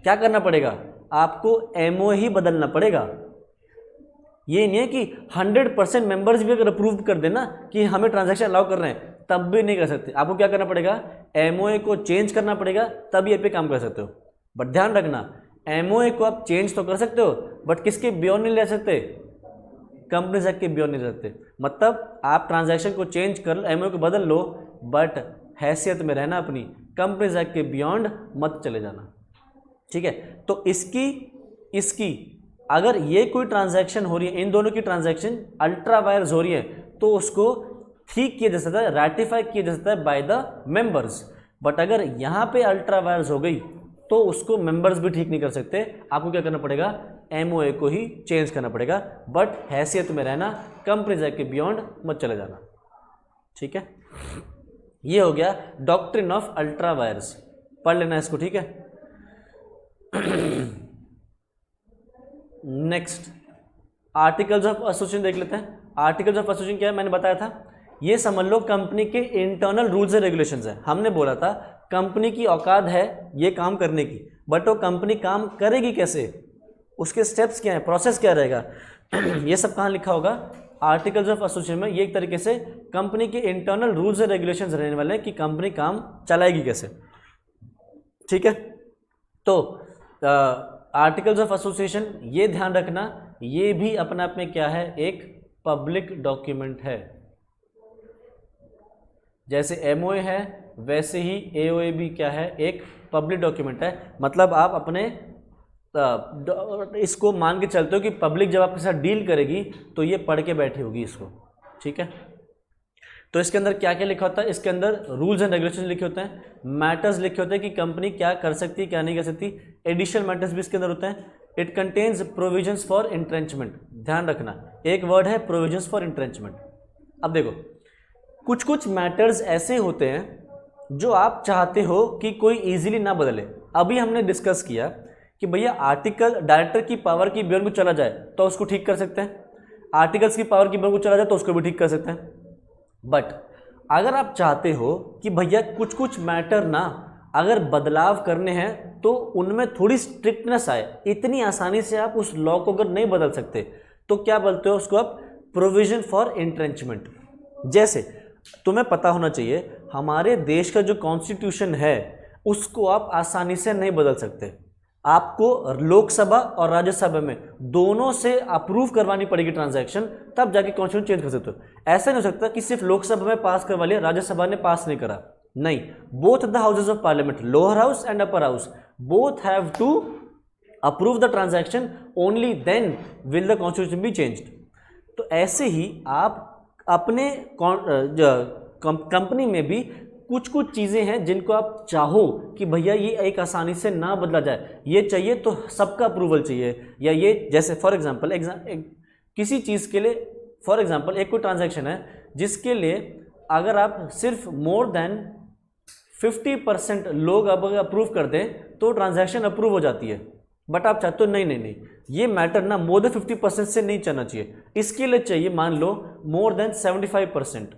क्या करना पड़ेगा, आपको एमओए ही बदलना पड़ेगा। ये नहीं है कि 100% मेंबर्स भी अगर अप्रूव कर देना कि हमें ट्रांजैक्शन अलाउ कर रहे हैं, तब भी नहीं कर सकते। आपको क्या करना पड़ेगा, एमओए को चेंज करना पड़ेगा, तब ये पे काम कर सकते हो। बट ध्यान रखना, एमओए को आप चेंज तो कर सकते हो बट किसके बियॉन्ड नहीं ले सकते, कंपनीज एक्ट के बियॉन्ड नहीं ले सकते। मतलब आप ट्रांजैक्शन को चेंज कर लो, एमओए को बदल लो, बट हैसियत में रहना अपनी, कंपनीज एक्ट के बियॉन्ड मत चले जाना। ठीक है, तो इसकी अगर ये कोई ट्रांजैक्शन हो रही है, इन दोनों की ट्रांजैक्शन अल्ट्रा वायर्स हो रही है, तो उसको ठीक किया जा सकता है, रैटिफाई किया जा सकता है बाय द मेंबर्स। बट अगर यहाँ पे अल्ट्रा वायर्स हो गई तो उसको मेंबर्स भी ठीक नहीं कर सकते। आपको क्या करना पड़ेगा, एमओए को ही चेंज करना पड़ेगा, बट हैसियत में रहना, कंपनीज एक्ट के बियॉन्ड मत चले जाना। ठीक है, ये हो गया डॉक्ट्रिन ऑफ अल्ट्रा वायर्स, पढ़ लेना इसको। ठीक है, नेक्स्ट आर्टिकल्स ऑफ एसोसिएशन देख लेते हैं। आर्टिकल्स ऑफ एसोसिएशन क्या है, मैंने बताया था, ये समझ लो कंपनी के इंटरनल रूल्स एंड रेगुलेशंस है। हमने बोला था कंपनी की औकात है ये काम करने की, बट वो कंपनी काम करेगी कैसे, उसके स्टेप्स क्या हैं, प्रोसेस क्या रहेगा, ये सब कहाँ लिखा होगा, आर्टिकल्स ऑफ एसोसिएशन में। ये एक तरीके से कंपनी के इंटरनल रूल्स एंड रेगुलेशंस रहने वाले हैं कि कंपनी काम चलाएगी कैसे। ठीक है, तो आर्टिकल्स ऑफ एसोसिएशन, ये ध्यान रखना, ये भी अपने आप में क्या है, एक पब्लिक डॉक्यूमेंट है। जैसे एमओए है वैसे ही एओए भी क्या है, एक पब्लिक डॉक्यूमेंट है। मतलब आप अपने इसको मान के चलते हो कि पब्लिक जब आपके साथ डील करेगी तो ये पढ़ के बैठी होगी इसको। ठीक है, तो इसके अंदर क्या क्या लिखा होता है, इसके अंदर रूल्स एंड रेगुलेशन लिखे होते हैं, मैटर्स लिखे होते हैं कि कंपनी क्या कर सकती है क्या नहीं कर सकती, एडिशनल मैटर्स भी इसके अंदर होते हैं। इट कंटेन्स प्रोविजंस फॉर इंट्रेंचमेंट, ध्यान रखना एक वर्ड है प्रोविजंस फॉर इंट्रेंचमेंट। अब देखो कुछ कुछ मैटर्स ऐसे होते हैं जो आप चाहते हो कि कोई इजीली ना बदले। अभी हमने डिस्कस किया कि भैया आर्टिकल डायरेक्टर की पावर की बियॉन्ड को चला जाए तो उसको ठीक कर सकते हैं, आर्टिकल्स की पावर की बियॉन्ड को चला जाए तो उसको भी ठीक कर सकते हैं। बट अगर आप चाहते हो कि भैया कुछ कुछ मैटर ना अगर बदलाव करने हैं तो उनमें थोड़ी स्ट्रिक्टनेस आए। इतनी आसानी से आप उस लॉ को अगर नहीं बदल सकते तो क्या बोलते हो उसको आप, प्रोविजन फॉर इंट्रेंचमेंट। जैसे तुम्हें पता होना चाहिए हमारे देश का जो कॉन्स्टिट्यूशन है उसको आप आसानी से नहीं बदल सकते, आपको लोकसभा और राज्यसभा में दोनों से अप्रूव करवानी पड़ेगी ट्रांजैक्शन, तब जाके कॉन्स्टिट्यूशन चेंज कर सकते हो। ऐसा नहीं हो सकता कि सिर्फ लोकसभा में पास करवा लिया, राज्यसभा ने पास नहीं करा, नहीं, both the houses of parliament, lower house and upper house, both have to approve the transaction, only then will the constitution be changed. तो ऐसे ही आप अपने कंपनी में भी कुछ कुछ चीज़ें हैं जिनको आप चाहो कि भैया ये एक आसानी से ना बदला जाए, ये चाहिए तो सबका अप्रूवल चाहिए, या ये जैसे फॉर एग्जांपल किसी चीज़ के लिए, फॉर एग्जांपल एक कोई ट्रांजैक्शन है जिसके लिए अगर आप सिर्फ मोर देन 50% लोग अब अगर अप्रूव कर दें तो ट्रांजैक्शन अप्रूव हो जाती है, बट आप चाहते हो नहीं नहीं नहीं, ये मैटर ना मोर देन 50% से नहीं चलना चाहिए, इसके लिए चाहिए मान लो मोर देन 75%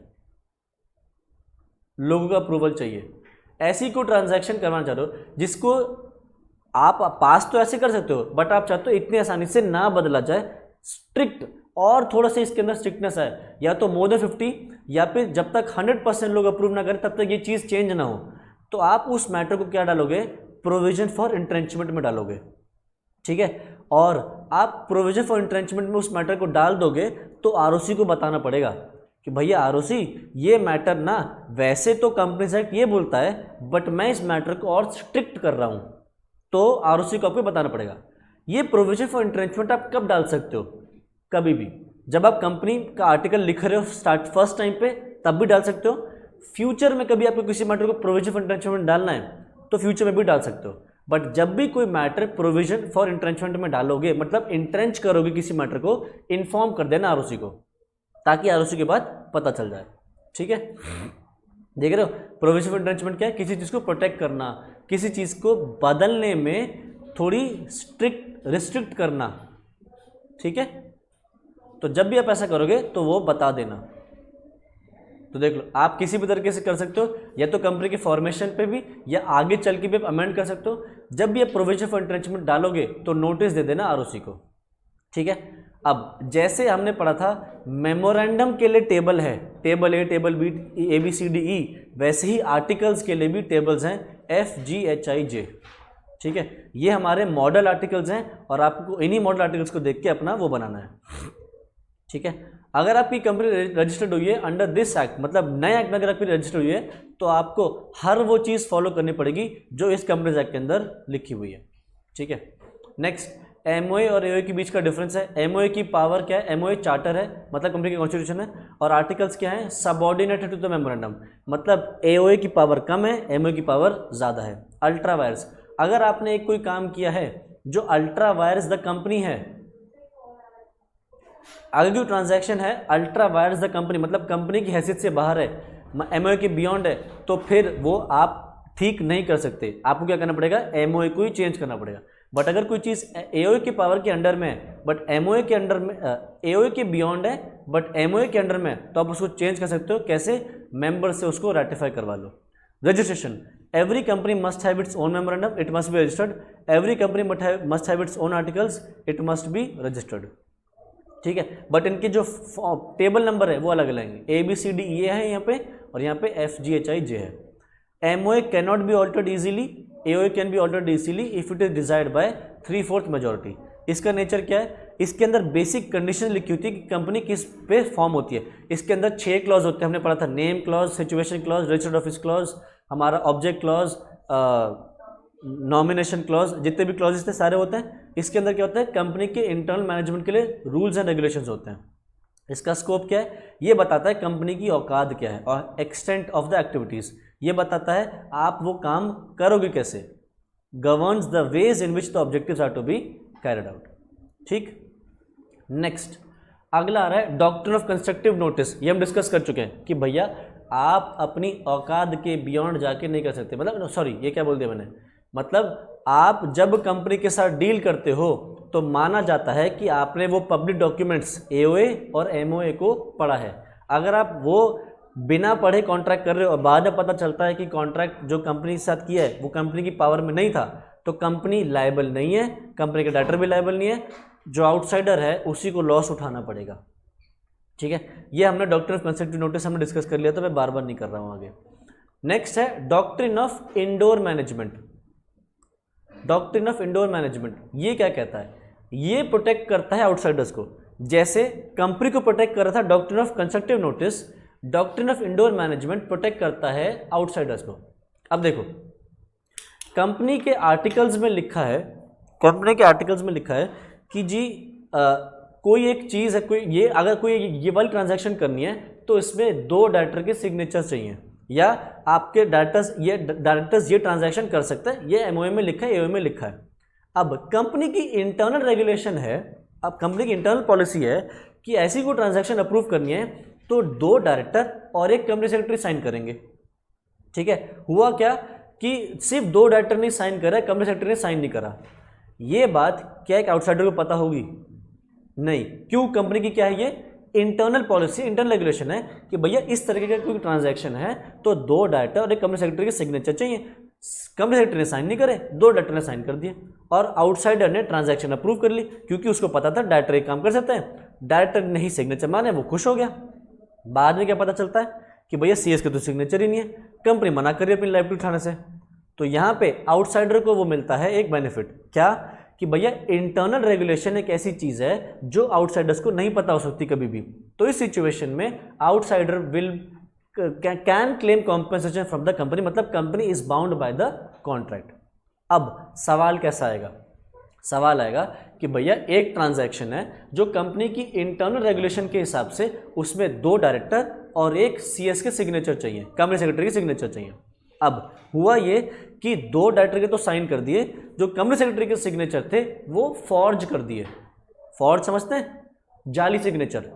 लोगों का अप्रूवल चाहिए। ऐसी कोई ट्रांजैक्शन करवाना चाहते हो जिसको आप पास तो ऐसे कर सकते हो, बट आप चाहते हो इतनी आसानी से ना बदला जाए, स्ट्रिक्ट और थोड़ा सा इसके अंदर स्ट्रिक्टनेस है, या तो मोर देन 50 या फिर जब तक 100% लोग अप्रूव ना करें तब तक ये चीज़ चेंज ना हो, तो आप उस मैटर को क्या डालोगे, प्रोविजन फॉर इंट्रेंचमेंट में डालोगे। ठीक है, और आप प्रोविजन फॉर इंट्रेंचमेंट में उस मैटर को डाल दोगे तो आरओसी को बताना पड़ेगा कि भैया आरओसी ये मैटर ना, वैसे तो कंपनीज एक्ट ये बोलता है बट मैं इस मैटर को और स्ट्रिक्ट कर रहा हूं, तो आरओसी को आपको बताना पड़ेगा। ये प्रोविजन फॉर इंट्रेंचमेंट आप कब डाल सकते हो, कभी भी, जब आप कंपनी का आर्टिकल लिख रहे हो फर्स्ट टाइम पे तब भी डाल सकते हो, फ्यूचर में कभी आपको किसी मैटर को प्रोविजन फॉर इंट्रेंचमेंट डालना है तो फ्यूचर में भी डाल सकते हो, बट जब भी कोई मैटर प्रोविजन फॉर इंट्रेंचमेंट में डालोगे, मतलब इंट्रेंच करोगे किसी मैटर को, इन्फॉर्म कर देना आरओसी को, ताकि आरओसी के बाद पता चल जाए। ठीक है, देख रहे हो, प्रोविजन फॉर इंट्रेंचमेंट क्या है, किसी चीज़ को प्रोटेक्ट करना, किसी चीज़ को बदलने में थोड़ी रिस्ट्रिक्ट करना। ठीक है, तो जब भी आप ऐसा करोगे तो वो बता देना। तो देख लो, आप किसी भी तरीके से कर सकते हो, या तो कंपनी के फॉर्मेशन पे भी या आगे चल के भी आप अमेंड कर सकते हो। जब भी आप प्रोविजन फॉर इंट्रेंचमेंट डालोगे तो नोटिस दे देना आरओसी को। ठीक है, अब जैसे हमने पढ़ा था मेमोरेंडम के लिए टेबल है, table A, table B, A B C D E, वैसे ही आर्टिकल्स के लिए भी टेबल्स हैं एफ जी एच आई जे। ठीक है, ये हमारे मॉडल आर्टिकल्स हैं और आपको इन्हीं मॉडल आर्टिकल्स को देख के अपना वो बनाना है। ठीक है, अगर आपकी कंपनी रजिस्टर्ड हुई है अंडर दिस एक्ट, मतलब नए एक्ट में अगर आपकी रजिस्टर्ड हुई है तो आपको हर वो चीज़ फॉलो करनी पड़ेगी जो इस कंपनीज एक्ट के अंदर लिखी हुई है। ठीक है, नेक्स्ट, एमओए और एओए के बीच का डिफरेंस है। एमओए की पावर क्या है, एमओए चार्टर है, मतलब कंपनी की कॉन्स्टिट्यूशन है, और आर्टिकल्स क्या है, सबऑर्डिनेटेड टू द मेमोरेंडम, मतलब एओए की पावर कम है, एमओए की पावर ज़्यादा है। अल्ट्रा वायर्स, अगर आपने एक कोई काम किया है जो अल्ट्रा वायर्स द कंपनी है, अगर कोई ट्रांजैक्शन है अल्ट्रा वायर्स द कंपनी, मतलब कंपनी की हैसियत से बाहर है, एमओए के बियॉन्ड है, तो फिर वो आप ठीक नहीं कर सकते, आपको क्या करना पड़ेगा, एमओए को ही चेंज करना पड़ेगा। बट अगर कोई चीज़ एओए की पावर के अंडर में है बट एमओए के अंडर में, एओए के बियॉन्ड है बट एमओए के अंडर में है, तो आप उसको चेंज कर सकते हो। कैसे, मेंबर से उसको रेटिफाई करवा लो। Registration, every company must have its own memorandum, it must be registered. Every company must have its own articles, it must be registered. ठीक है, बट इनके जो टेबल नंबर है वो अलग अलग हैं, ए बी सी डी ये है यहाँ पे, और यहाँ पे F G H I J है। MOA can not be altered easily, AOA can be altered easily if it is desired by 3/4 majority. इसका नेचर क्या है, इसके अंदर बेसिक कंडीशन लिखी होती है कि कंपनी किस पे फॉर्म होती है। इसके अंदर 6 क्लॉज होते हैं, हमने पढ़ा था, name clause, situation clause, registered office clause, हमारा ऑब्जेक्ट क्लॉज, नॉमिनेशन क्लॉज, जितने भी क्लॉजेस थे सारे होते हैं। इसके अंदर क्या होता है, कंपनी के इंटरनल मैनेजमेंट के लिए रूल्स एंड रेगुलेशंस होते हैं। इसका स्कोप क्या है, ये बताता है कंपनी की औकात क्या है, और एक्सटेंट ऑफ द एक्टिविटीज़, ये बताता है आप वो काम करोगे कैसे, governs the ways in which the objectives are to be carried out. ठीक, नेक्स्ट अगला आ रहा है डॉक्ट्रिन ऑफ कंस्ट्रक्टिव नोटिस। ये हम डिस्कस कर चुके हैं कि भैया आप अपनी औकात के बियॉन्ड जाके नहीं कर सकते, मतलब सॉरी ये क्या बोल दिया मैंने, मतलब आप जब कंपनी के साथ डील करते हो तो माना जाता है कि आपने वो पब्लिक डॉक्यूमेंट्स एओए और एमओए को पढ़ा है। अगर आप वो बिना पढ़े कॉन्ट्रैक्ट कर रहे हो और बाद में पता चलता है कि कॉन्ट्रैक्ट जो कंपनी के साथ किया है वो कंपनी की पावर में नहीं था, तो कंपनी लायबल नहीं है, कंपनी का डायरेक्टर भी लायबल नहीं है, जो आउटसाइडर है उसी को लॉस उठाना पड़ेगा। ठीक है, ये हमने डॉक्ट्रिन ऑफ कंस्ट्रक्टिव नोटिस हमने डिस्कस कर लिया, तो मैं बार बार नहीं कर रहा हूँ आगे। नेक्स्ट है doctrine of indoor management. Doctrine of indoor management ये क्या कहता है? ये प्रोटेक्ट करता है आउटसाइडर्स को, जैसे कंपनी को प्रोटेक्ट कर रहा था doctrine of constructive notice, doctrine of indoor management protect करता है आउटसाइडर्स को। अब देखो, कंपनी के आर्टिकल्स में लिखा है, कंपनी के आर्टिकल्स में लिखा है कि जी कोई एक चीज़ है, कोई ये अगर कोई ये वाली ट्रांजैक्शन करनी है तो इसमें 2 डायरेक्टर के सिग्नेचर चाहिए, या आपके डायरेक्टर्स ये ट्रांजैक्शन कर सकते हैं, ये एमओए में लिखा है, एओए में लिखा है। अब कंपनी की इंटरनल रेगुलेशन है, अब कंपनी की इंटरनल पॉलिसी है कि ऐसी कोई ट्रांजैक्शन अप्रूव करनी है तो 2 डायरेक्टर और एक कंपनी सेक्रेटरी साइन करेंगे। ठीक है, हुआ क्या कि सिर्फ 2 डायरेक्टर ने साइन करा, कंपनी सेक्रेटरी ने साइन नहीं करा। ये बात क्या एक आउटसाइडर को पता होगी? नहीं। क्यों? कंपनी की क्या है, ये इंटरनल पॉलिसी, इंटरनल रेगुलेशन है कि भैया इस तरीके का कोई ट्रांजैक्शन है तो 2 डायरेक्टर और एक कंपनी सेक्रेटरी के सिग्नेचर चाहिए। कंपनी सेक्रेटरी ने साइन नहीं करे, 2 डायरेक्टर ने साइन कर दिए और आउटसाइडर ने ट्रांजैक्शन अप्रूव कर ली, क्योंकि उसको पता था डायरेक्टर एक काम कर सकते हैं। डायरेक्टर ने ही सिग्नेचर माने, वो खुश हो गया। बाद में क्या पता चलता है कि भैया सीएस के तो सिग्नेचर ही नहीं है, कंपनी मना कर रही है अपनी लाइबिलिटी उठाने से। तो यहाँ पे आउटसाइडर को वो मिलता है एक बेनिफिट, क्या कि भैया इंटरनल रेगुलेशन एक ऐसी चीज़ है जो आउटसाइडर्स को नहीं पता हो सकती कभी भी। तो इस सिचुएशन में outsider will can claim compensation from the company, मतलब company is bound by the contract. अब सवाल कैसा आएगा? सवाल आएगा कि भैया एक ट्रांजैक्शन है जो कंपनी की इंटरनल रेगुलेशन के हिसाब से उसमें 2 डायरेक्टर और एक सीएस के सिग्नेचर चाहिए, कंपनी सेक्रेटरी के सिग्नेचर चाहिए। अब हुआ ये कि 2 डायरेक्टर के तो साइन कर दिए, जो कंपनी सेक्रेटरी के सिग्नेचर थे वो फॉर्ज कर दिए। फॉर्ज समझते हैं? जाली सिग्नेचर।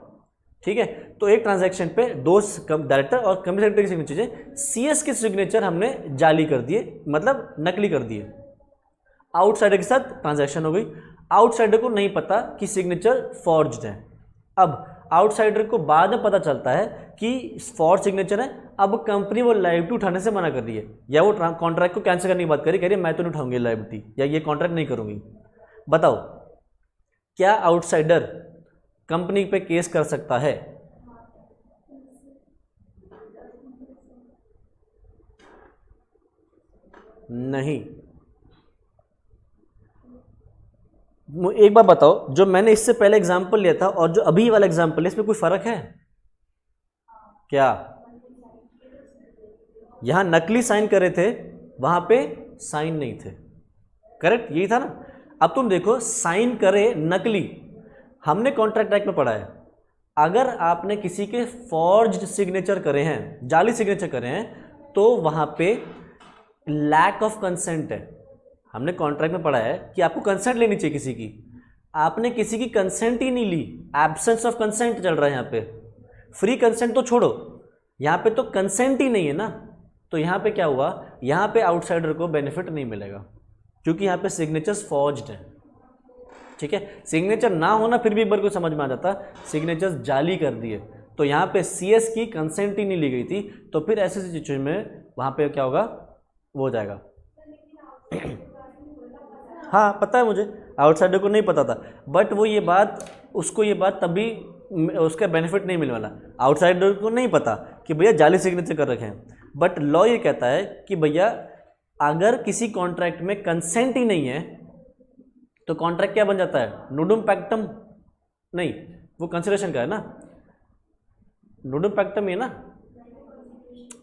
ठीक है, तो एक ट्रांजैक्शन पे 2 डायरेक्टर और कंपनी सेक्रेटरी के सिग्नेचर चाहिए, सीएस के सिग्नेचर हमने जाली कर दिए, मतलब नकली कर दिए। आउटसाइडर के साथ ट्रांजैक्शन हो गई, आउटसाइडर को नहीं पता कि सिग्नेचर फॉर्ज्ड है। अब आउटसाइडर को बाद में पता चलता है कि फॉर्ज सिग्नेचर है, अब कंपनी वो लायबिलिटी उठाने से मना कर रही है, या वो कॉन्ट्रैक्ट को कैंसिल करने की बात करी, कह रही है मैं तो नहीं उठाऊंगी लायबिलिटी, या ये कॉन्ट्रैक्ट नहीं करूंगी। बताओ, क्या आउटसाइडर कंपनी पे केस कर सकता है? नहीं। एक बार बताओ, जो मैंने इससे पहले एग्जांपल लिया था और जो अभी वाला एग्जांपल है, इसमें कोई फर्क है क्या? यहां नकली साइन करे थे, वहां पे साइन नहीं थे, करेक्ट? यही था ना। अब तुम देखो, साइन करे नकली, हमने कॉन्ट्रैक्ट एक्ट में पढ़ा है, अगर आपने किसी के फॉर्ज्ड सिग्नेचर करे हैं, जाली सिग्नेचर करे हैं, तो वहां पे लैक ऑफ कंसेंट है। हमने कॉन्ट्रैक्ट में पढ़ा है कि आपको कंसेंट लेनी चाहिए किसी की, आपने किसी की कंसेंट ही नहीं ली, एब्सेंस ऑफ कंसेंट चल रहा है यहाँ पे। फ्री कंसेंट तो छोड़ो, यहाँ पे तो कंसेंट ही नहीं है ना, तो यहाँ पे क्या हुआ, यहाँ पे आउटसाइडर को बेनिफिट नहीं मिलेगा, क्योंकि यहाँ पे सिग्नेचर्स फॉर्ज्ड हैं। ठीक है, सिग्नेचर ना होना फिर भी एक बार को समझ में आ जाता, सिग्नेचर्स जाली कर दिए, तो यहाँ पे सीएस की कंसेंट ही नहीं ली गई थी, तो फिर ऐसे सिचुएशन में वहाँ पे क्या होगा, वो हो जाएगा। हाँ पता है मुझे, आउटसाइडर को नहीं पता था, बट वो ये बात, उसको ये बात तभी उसका बेनिफिट नहीं मिलने वाला। आउटसाइडर को नहीं पता कि भैया जाली सिग्नेचर कर रखे हैं, बट लॉ ये कहता है कि भैया अगर किसी कॉन्ट्रैक्ट में कंसेंट ही नहीं है तो कॉन्ट्रैक्ट क्या बन जाता है, नूडुम पैक्टम। नहीं, वो कंसिडरेशन का है ना, नूडुम पैक्टम ही है ना,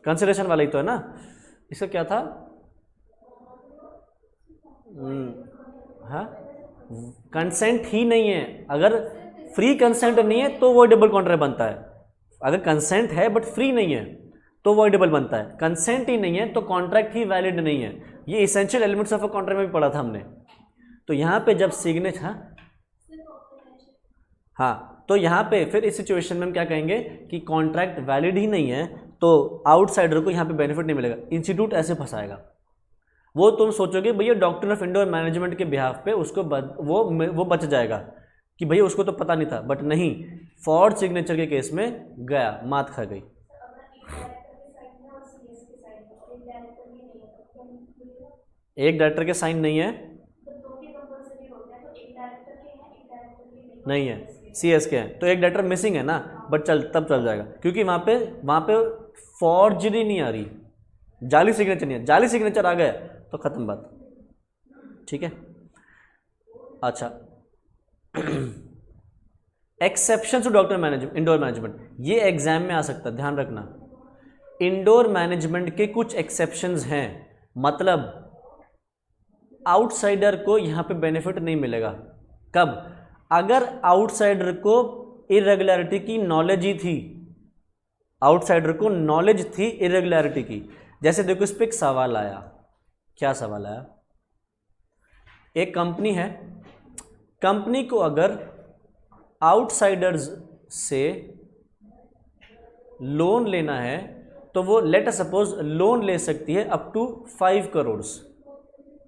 कंसिडरेशन वाला ही तो है ना। इसका क्या था, हाँ, कंसेंट ही नहीं है, अगर फ्री कंसेंट नहीं है तो वॉइडेबल कॉन्ट्रैक्ट बनता है। अगर कंसेंट है बट फ्री नहीं है तो वॉइडेबल बनता है, कंसेंट ही नहीं है तो कॉन्ट्रैक्ट ही वैलिड नहीं है। ये essential elements of a contract में भी पढ़ा था हमने। तो यहाँ पे जब सिग्नेचर, हाँ, तो यहाँ पे फिर इस सिचुएशन में हम क्या कहेंगे कि कॉन्ट्रैक्ट वैलिड ही नहीं है, तो आउटसाइडर को यहाँ पे बेनिफिट नहीं मिलेगा, इंस्टीट्यूट ऐसे फंसाएगा। वो तुम सोचोगे भैया डॉक्ट्रिन ऑफ इंडोर मैनेजमेंट के बिहाफ पे उसको वो बच जाएगा कि भैया उसको तो पता नहीं था, बट नहीं, फॉर्ज सिग्नेचर के केस में गया, मात खा गई। एक डायरेक्टर के साइन नहीं है, नहीं है, CS के हैं, तो एक डायरेक्टर मिसिंग है ना, बट तब चल जाएगा, क्योंकि वहाँ पे फॉर्जरी नहीं आ रही, जाली सिग्नेचर नहीं है, जाली सिग्नेचर आ गया तो खत्म बात। ठीक है, अच्छा exception to doctor management, indoor management, ये एग्जाम में आ सकता है, ध्यान रखना। इंडोर मैनेजमेंट के कुछ एक्सेप्शंस हैं, मतलब आउटसाइडर को यहां पे बेनिफिट नहीं मिलेगा। कब? अगर आउटसाइडर को इरेगुलरिटी की नॉलेज ही थी, आउटसाइडर को नॉलेज थी इरेगुलरिटी की। जैसे देखो इस पर एक सवाल आया, क्या सवाल आया, एक कंपनी है, कंपनी को अगर आउटसाइडर्स से लोन लेना है तो वो लेट अस सपोज लोन ले सकती है अप टू 5 करोड़।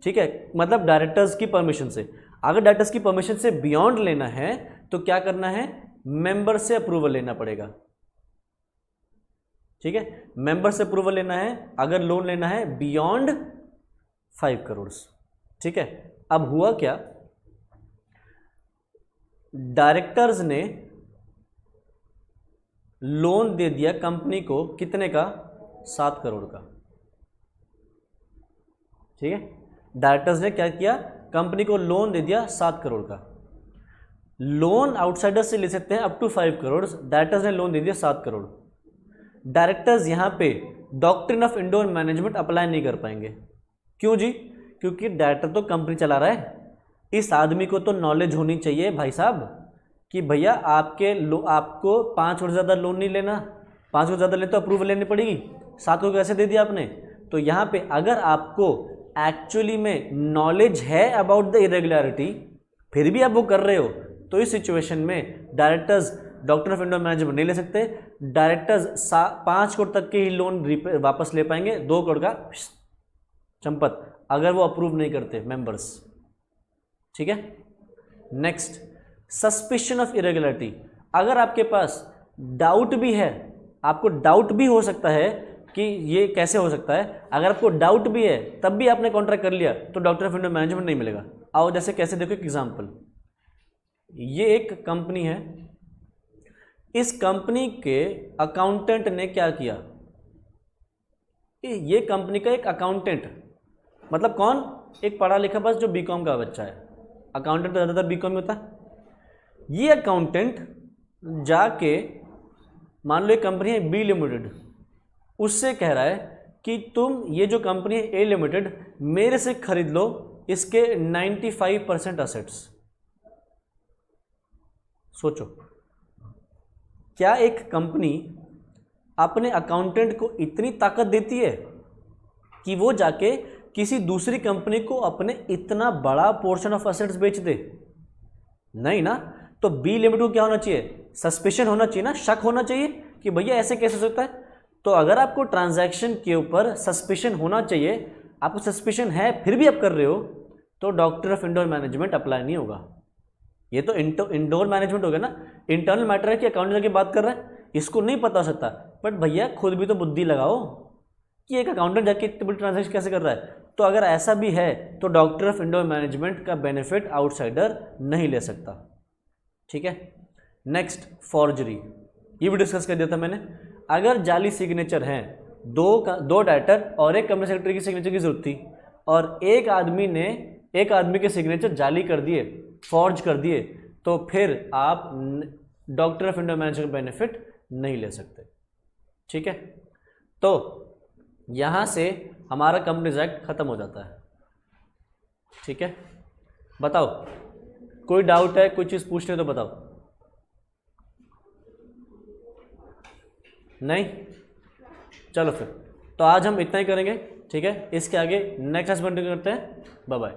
ठीक है, मतलब डायरेक्टर्स की परमिशन से। अगर डायरेक्टर्स की परमिशन से बियॉन्ड लेना है तो क्या करना है, मेंबर से अप्रूवल लेना पड़ेगा। ठीक है, मेंबर से अप्रूवल लेना है अगर लोन लेना है बियॉन्ड 5 करोड़। ठीक है, अब हुआ क्या, डायरेक्टर्स ने लोन दे दिया कंपनी को, कितने का, 7 करोड़ का। ठीक है, डायरेक्टर्स ने क्या किया, कंपनी को लोन दे दिया 7 करोड़ का। लोन आउटसाइडर्स से ले सकते हैं अप टू 5 करोड़, डायरेक्टर्स ने लोन दे दिया 7 करोड़। डायरेक्टर्स यहां पे doctrine of indoor management apply नहीं कर पाएंगे। क्यों जी? क्योंकि डायरेक्टर तो कंपनी चला रहा है, इस आदमी को तो नॉलेज होनी चाहिए भाई साहब कि भैया आपको 5 करोड़ ज़्यादा लोन नहीं लेना, 5 करोड़ ज़्यादा ले तो अप्रूवल लेनी पड़ेगी, 7 करोड़ कैसे दे दिया आपने। तो यहाँ पे अगर आपको एक्चुअली में नॉलेज है अबाउट द इरेगुलरिटी फिर भी आप वो कर रहे हो, तो इस सिचुएशन में directors doctor of indoor management नहीं ले सकते। डायरेक्टर्स 5 करोड़ तक के ही लोन वापस ले पाएंगे, 2 करोड़ का चंपत, अगर वो अप्रूव नहीं करते मेंबर्स। ठीक है, नेक्स्ट सस्पिशन ऑफ इरेगुलरिटी। अगर आपके पास डाउट भी है, आपको डाउट भी हो सकता है कि ये कैसे हो सकता है, अगर आपको डाउट भी है तब भी आपने कॉन्ट्रैक्ट कर लिया तो डॉक्टर ऑफ इंडोर मैनेजमेंट नहीं मिलेगा। आओ जैसे कैसे, देखो एक एग्जांपल, ये एक कंपनी है, इस कंपनी के अकाउंटेंट ने क्या किया, ये कंपनी का एक अकाउंटेंट, मतलब कौन, एक पढ़ा लिखा बस जो बीकॉम का बच्चा है, अकाउंटेंट तो ज़्यादातर बीकॉम में होता है। ये अकाउंटेंट जाके, मान लो एक कंपनी है बी लिमिटेड, उससे कह रहा है कि तुम ये जो कंपनी है ए लिमिटेड मेरे से खरीद लो इसके 95% असेट्स। सोचो, क्या एक कंपनी अपने अकाउंटेंट को इतनी ताकत देती है कि वो जाके किसी दूसरी कंपनी को अपने इतना बड़ा पोर्शन ऑफ असेट्स बेच दे? नहीं ना। तो बी लिमिटेड को क्या होना चाहिए, सस्पिशन होना चाहिए ना, शक होना चाहिए कि भैया ऐसे कैसे हो सकता है। तो अगर आपको ट्रांजैक्शन के ऊपर सस्पिशन होना चाहिए, आपको सस्पिशन है फिर भी आप कर रहे हो, तो doctor of indoor management apply नहीं होगा। ये तो इंडोर मैनेजमेंट हो गया ना, इंटरनल मैटर है कि अकाउंट जाके बात कर रहा है, इसको नहीं पता हो सकता, बट भैया खुद भी तो बुद्धि लगाओ कि एक अकाउंटेंट जाके इतनी बड़ी ट्रांजैक्शन कैसे कर रहा है। तो अगर ऐसा भी है तो डॉक्टर ऑफ इंडोर मैनेजमेंट का बेनिफिट आउटसाइडर नहीं ले सकता। ठीक है, नेक्स्ट फॉर्जरी, ये भी डिस्कस कर दिया था मैंने। अगर जाली सिग्नेचर हैं, दो डायरेक्टर और एक कंपनी सेक्रेटरी की सिग्नेचर की जरूरत थी, और एक आदमी के सिग्नेचर जाली कर दिए, फॉर्ज कर दिए, तो फिर आप doctor of indoor management benefit नहीं ले सकते। ठीक है, तो यहां से हमारा कंपनीज एक्ट खत्म हो जाता है। ठीक है, बताओ कोई डाउट है, कोई चीज पूछने तो बताओ। नहीं, चलो फिर तो आज हम इतना ही करेंगे। ठीक है, इसके आगे नेक्स्ट क्लास में कंटिन्यू करते हैं। Bye bye.